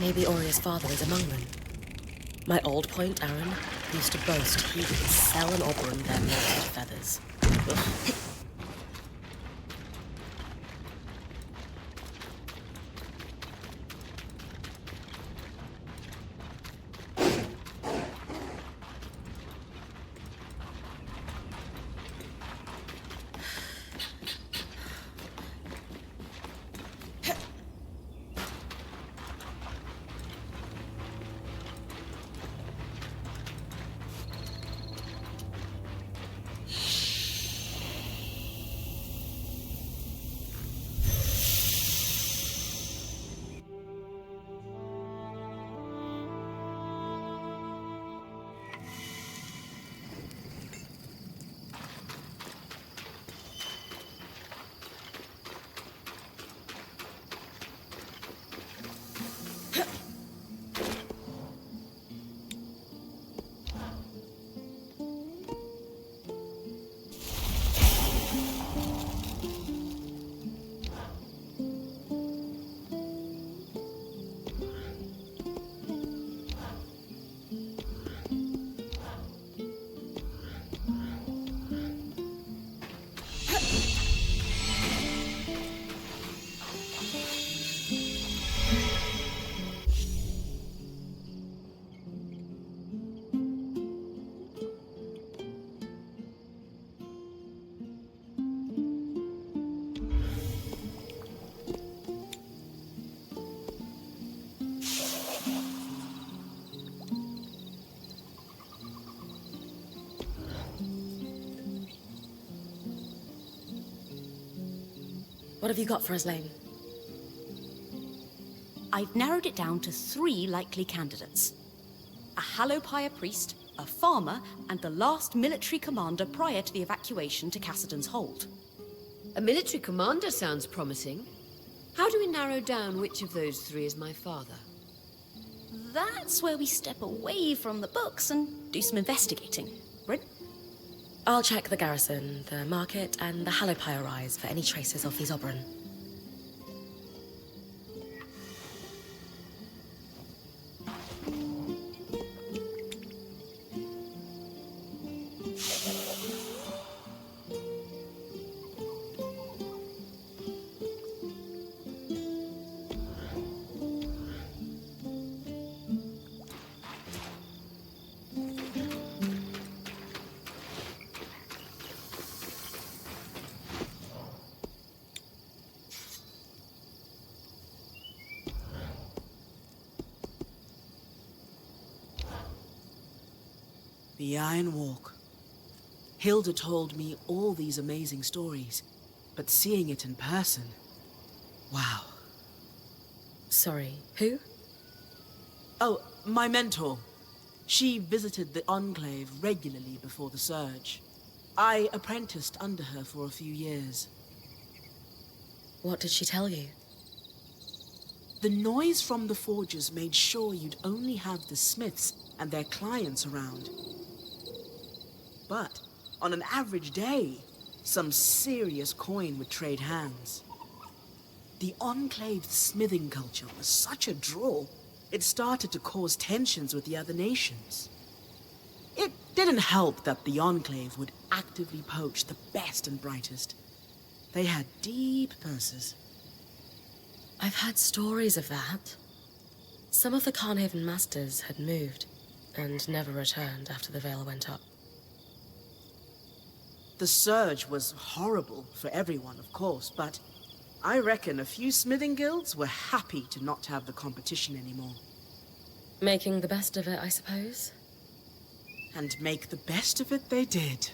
Maybe Oria's father is among them. My old point, Aaron, used to boast he could sell an Oberon their melted feathers. Ugh. What have you got for us, Lane? I've narrowed it down to 3 likely candidates. A Hallowpire priest, a farmer, and the last military commander prior to the evacuation to Cassidon's Hold. A military commander sounds promising. How do we narrow down which of those 3 is my father? That's where we step away from the books and do some investigating. Brynn? I'll check the garrison, the market, and the Hallowpire Rise for any traces of these Oberon. The Iron Walk. Hilda told me all these amazing stories, but seeing it in person... wow. Sorry, who? Oh, my mentor. She visited the Enclave regularly before the Surge. I apprenticed under her for a few years. What did she tell you? The noise from the forges made sure you'd only have the smiths and their clients around. But on an average day, some serious coin would trade hands. The Enclave's smithing culture was such a draw, it started to cause tensions with the other nations. It didn't help that the Enclave would actively poach the best and brightest. They had deep purses. I've heard stories of that. Some of the Carnhaven masters had moved and never returned after the veil went up. The Surge was horrible for everyone, of course, but I reckon a few smithing guilds were happy to not have the competition anymore. Making the best of it, I suppose? And make the best of it they did.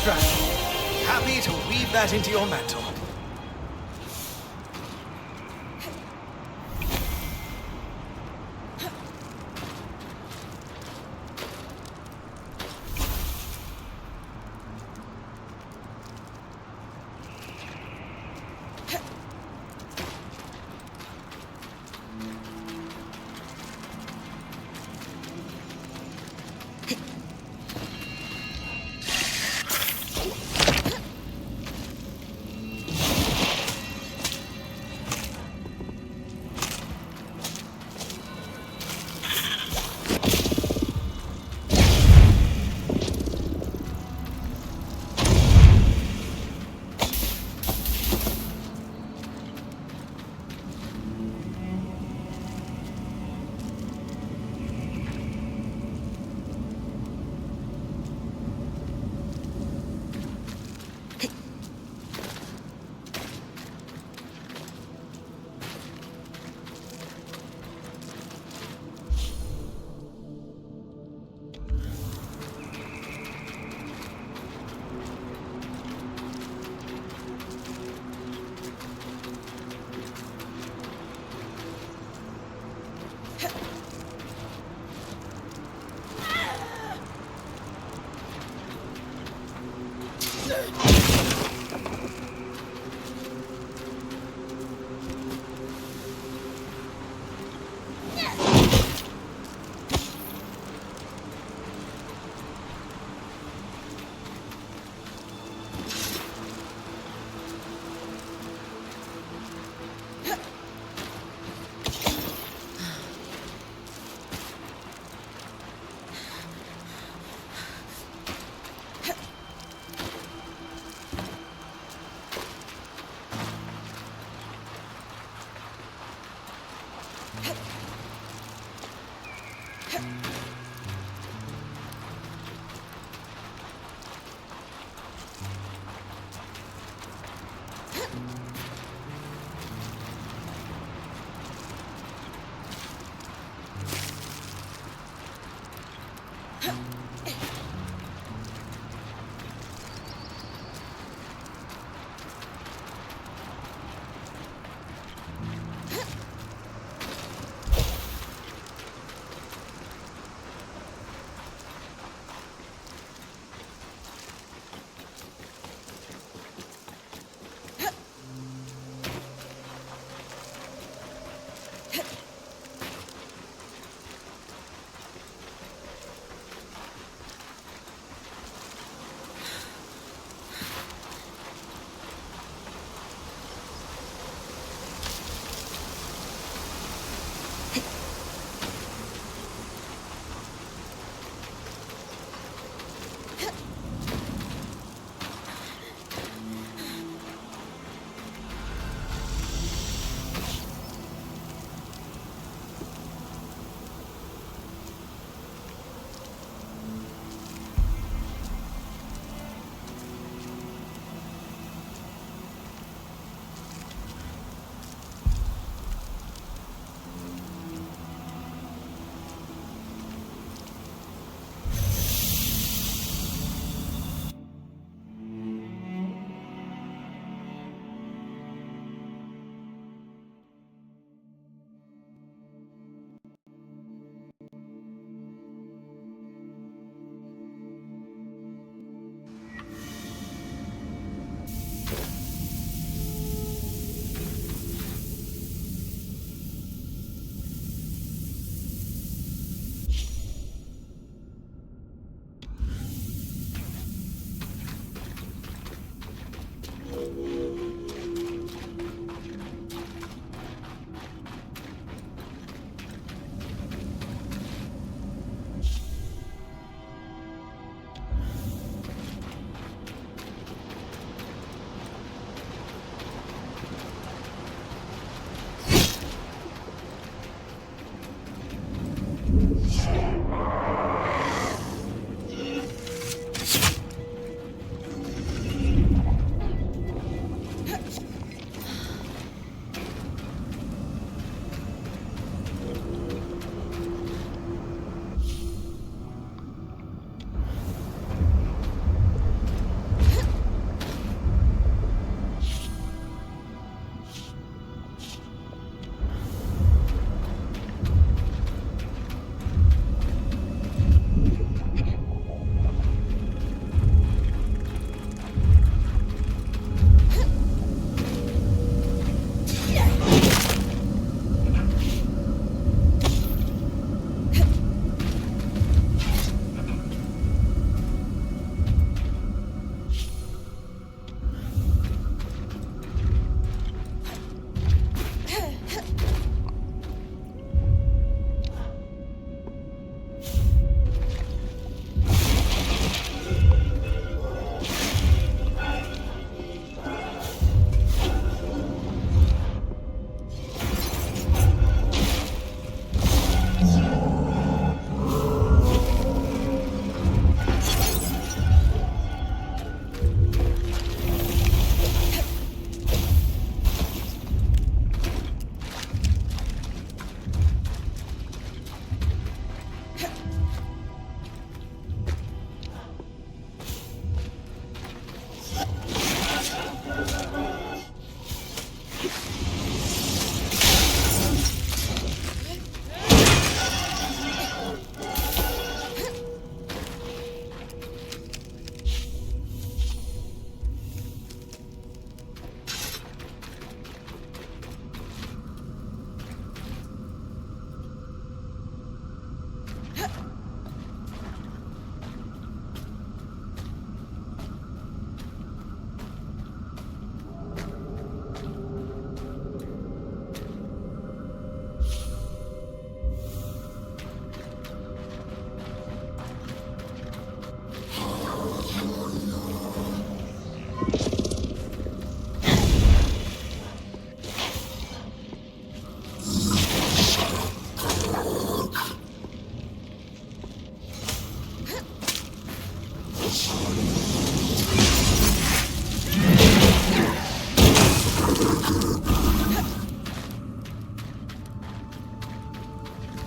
Strand. Happy to weave that into your mantle.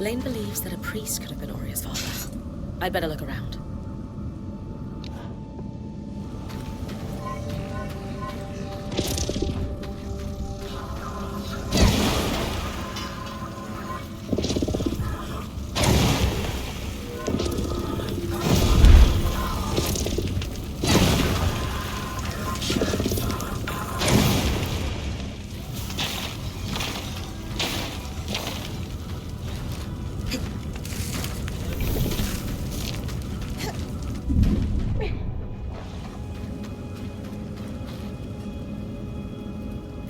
Lane believes that a priest could have been Oria's father. I'd better look around.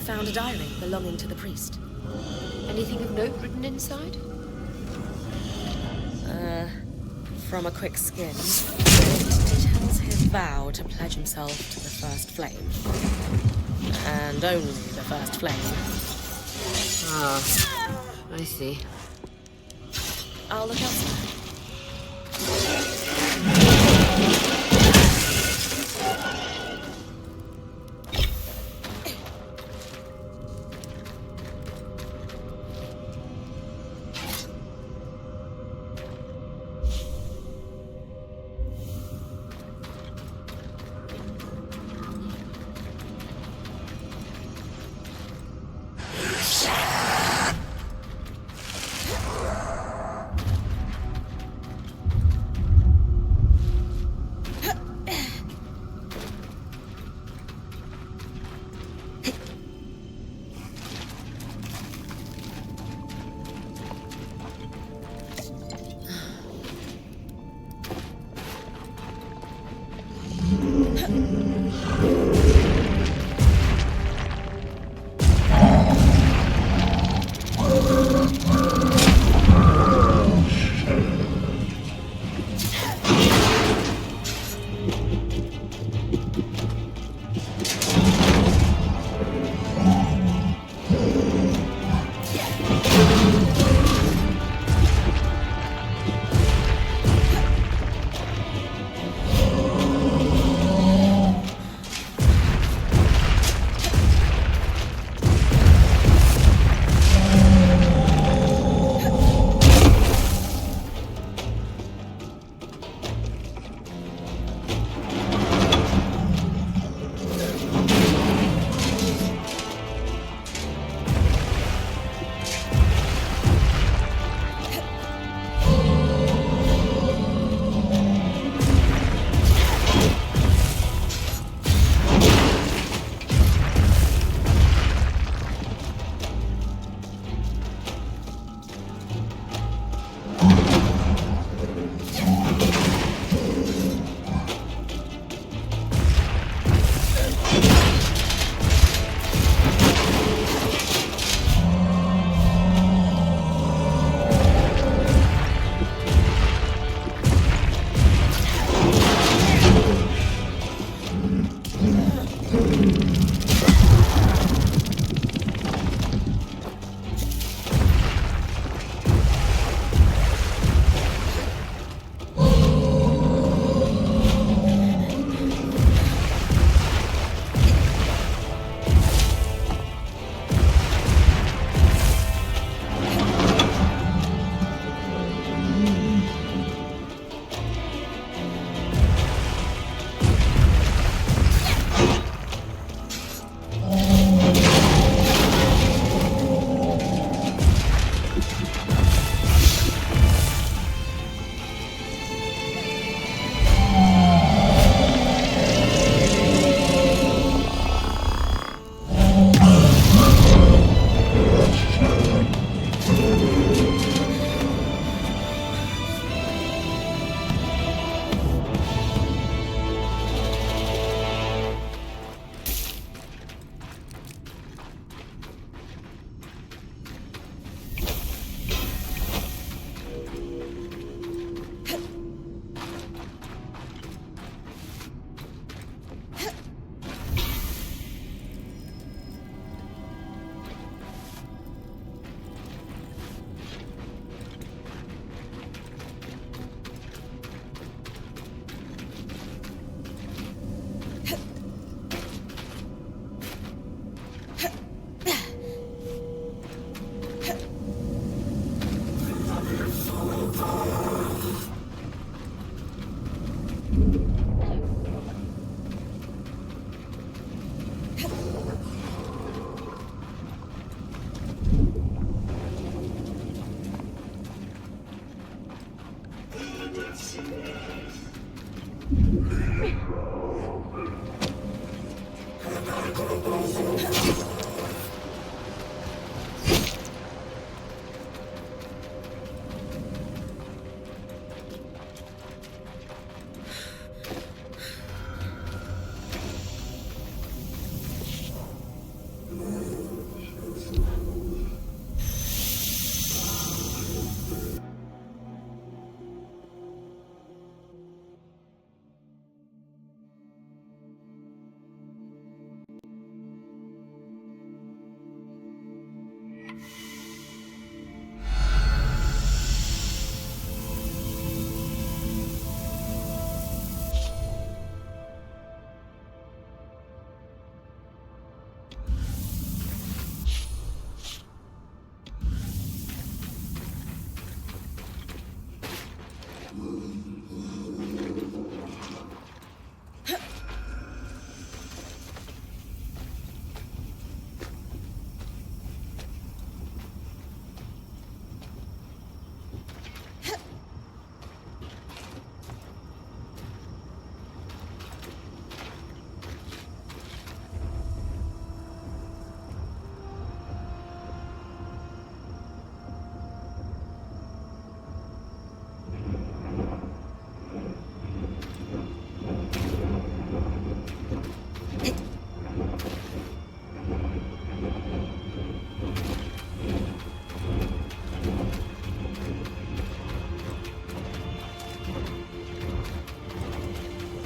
Found a diary belonging to the priest. Anything of note written inside? From a quick skim, it tells his vow to pledge himself to the first flame. And only the first flame. Ah, I see. I'll look elsewhere.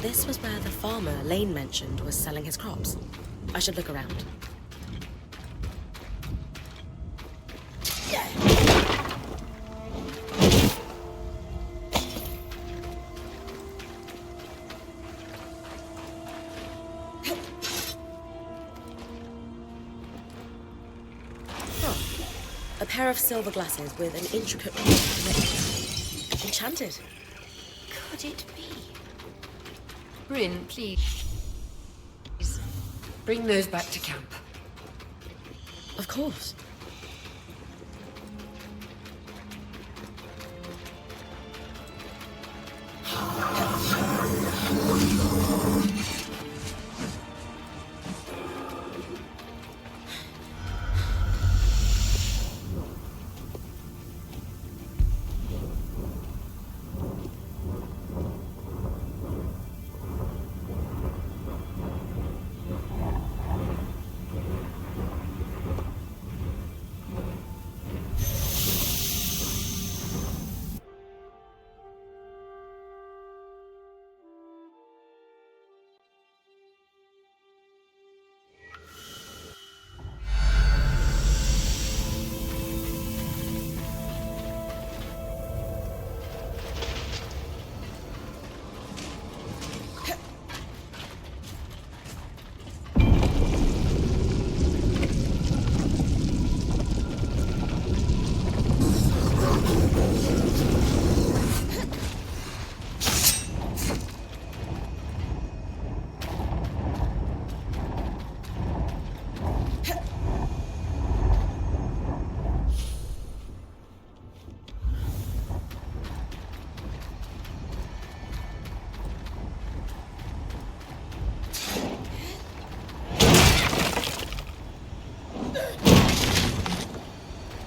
This was where the farmer Lane mentioned was selling his crops. I should look around. A pair of silver glasses with an intricate necklace. Enchanted. Could it be? Brynn, please. Bring those back to camp. Of course.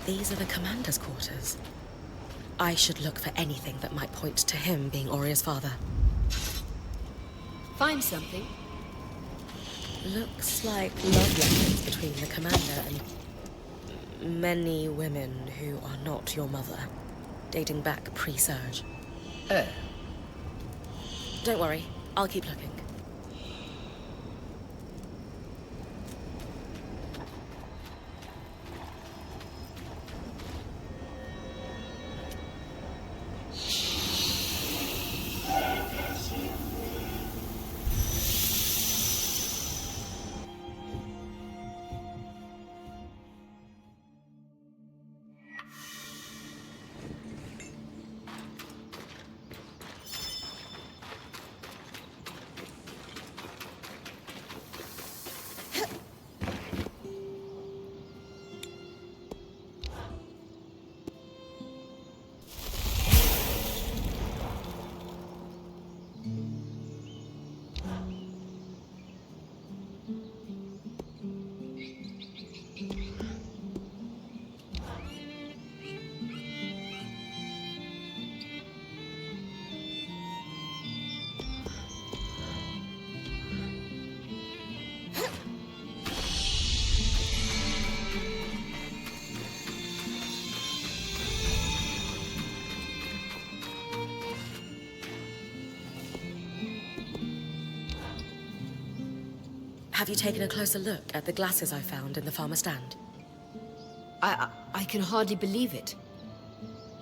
These are the commander's quarters. I should look for anything that might point to him being Oria's father. Find something? Looks like love letters between the commander and many women who are not your mother, dating back pre-surge. Don't worry, I'll keep looking. Have you taken a closer look at the glasses I found in the farmer's stand? I can hardly believe it.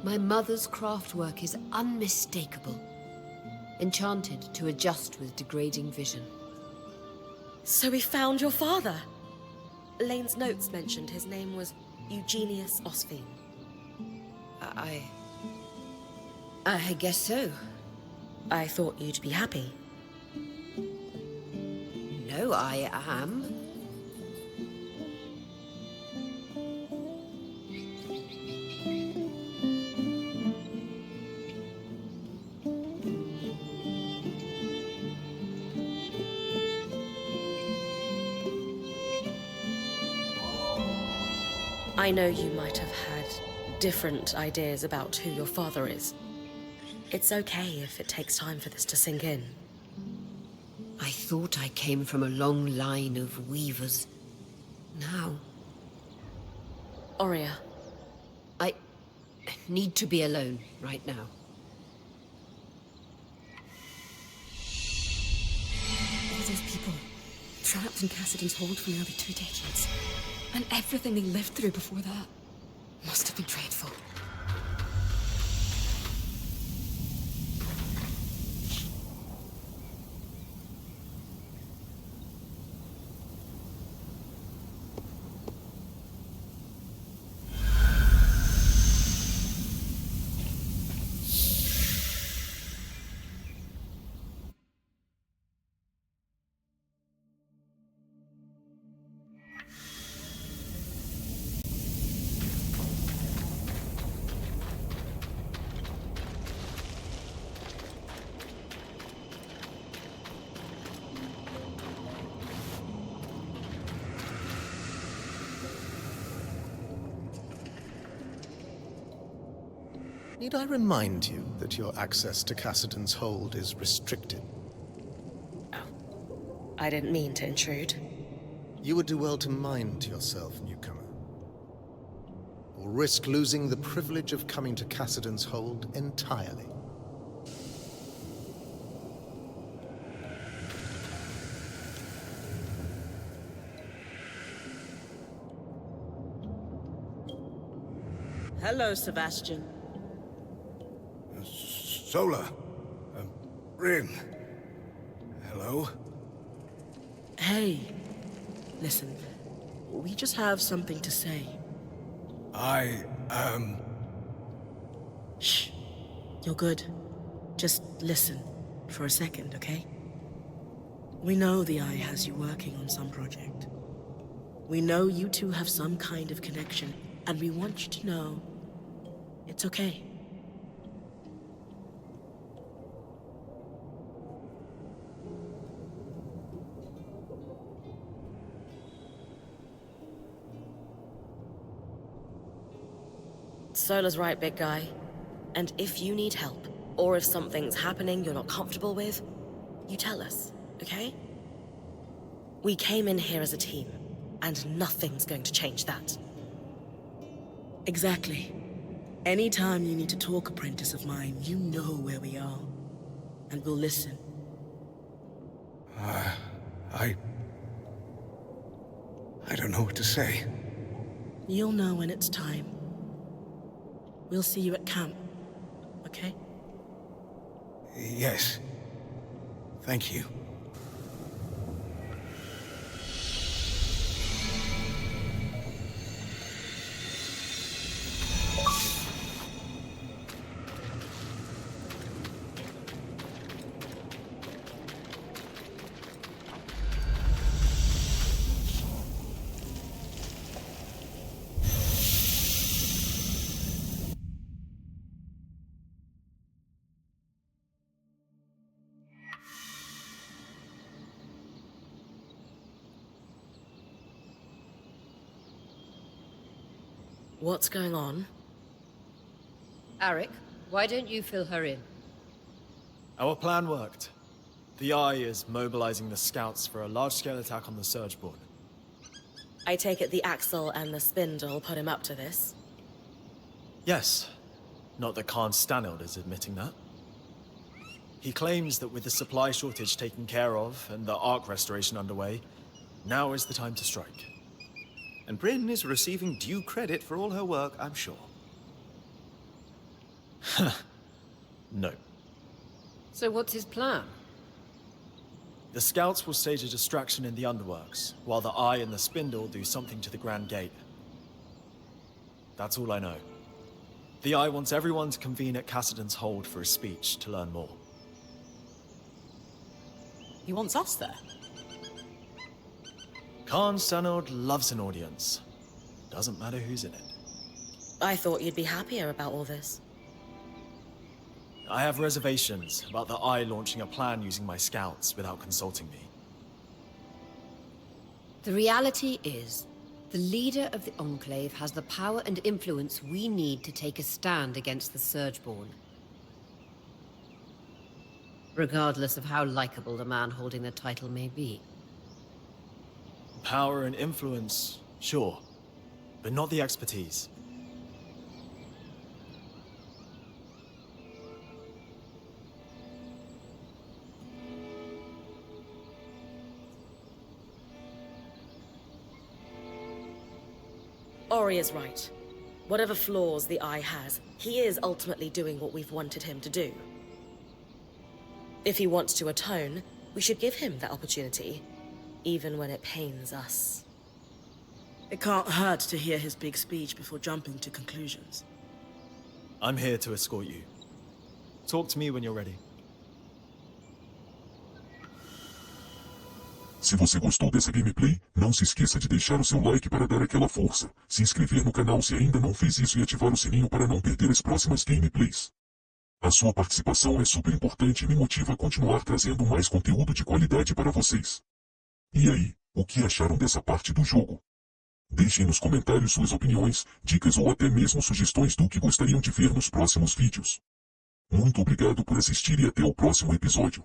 My mother's craftwork is unmistakable. Enchanted to adjust with degrading vision. So we found your father! Lane's notes mentioned his name was Eugenius Osphine. I guess so. I thought you'd be happy. No, I am. I know you might have had different ideas about who your father is. It's okay if it takes time for this to sink in. I thought I came from a long line of weavers. Now... Aurea. I need to be alone right now. All those people, trapped in Cassidy's hold for nearly 2 decades. And everything they lived through before that must have been dreadful. Need I remind you that your access to Cassidon's hold is restricted? Oh, I didn't mean to intrude. You would do well to mind yourself, newcomer. Or risk losing the privilege of coming to Cassidon's hold entirely. Hello, Sebastian. Sola. Brynn. Hello? Hey. Listen, we just have something to say. Shh. You're good. Just listen for a second, okay? We know the Eye has you working on some project. We know you two have some kind of connection, and we want you to know it's okay. Sola's right, big guy. And if you need help, or if something's happening you're not comfortable with, you tell us, okay? We came in here as a team, and nothing's going to change that. Exactly. Anytime you need to talk, apprentice of mine, you know where we are. And we'll listen. I don't know what to say. You'll know when it's time. We'll see you at camp, okay? Yes. Thank you. What's going on? Arik, why don't you fill her in? Our plan worked. The Eye is mobilizing the scouts for a large-scale attack on the Surgeboard. I take it the Axle and the Spindle put him up to this? Yes. Not that Khan Stanild is admitting that. He claims that with the supply shortage taken care of and the Ark restoration underway, Now is the time to strike. And Brynn is receiving due credit for all her work, I'm sure. No. So what's his plan? The scouts will stage a distraction in the underworks, while the Eye and the Spindle do something to the Grand Gate. That's all I know. The Eye wants everyone to convene at Cassidon's Hold for a speech to learn more. He wants us there. Khan Sanod loves an audience. Doesn't matter who's in it. I thought you'd be happier about all this. I have reservations about the Eye launching a plan using my scouts without consulting me. The reality is, the leader of the Enclave has the power and influence we need to take a stand against the Surgeborn. Regardless of how likable the man holding the title may be. Power and influence, sure, but not the expertise. Ori is right. Whatever flaws the Eye has, he is ultimately doing what we've wanted him to do. If he wants to atone, we should give him that opportunity, even when it pains us. It can't hurt to hear his big speech before jumping to conclusions. I'm here to escort you. Talk to me when you're ready. Se você gostou dessa gameplay, não se esqueça de deixar o seu like para dar aquela força, se inscrever no canal se ainda não fez isso e ativar o sininho para não perder as próximas gameplays. A sua participação é super importante e me motiva a continuar trazendo mais conteúdo de qualidade para vocês. E aí, o que acharam dessa parte do jogo? Deixem nos comentários suas opiniões, dicas ou até mesmo sugestões do que gostariam de ver nos próximos vídeos. Muito obrigado por assistir e até o próximo episódio.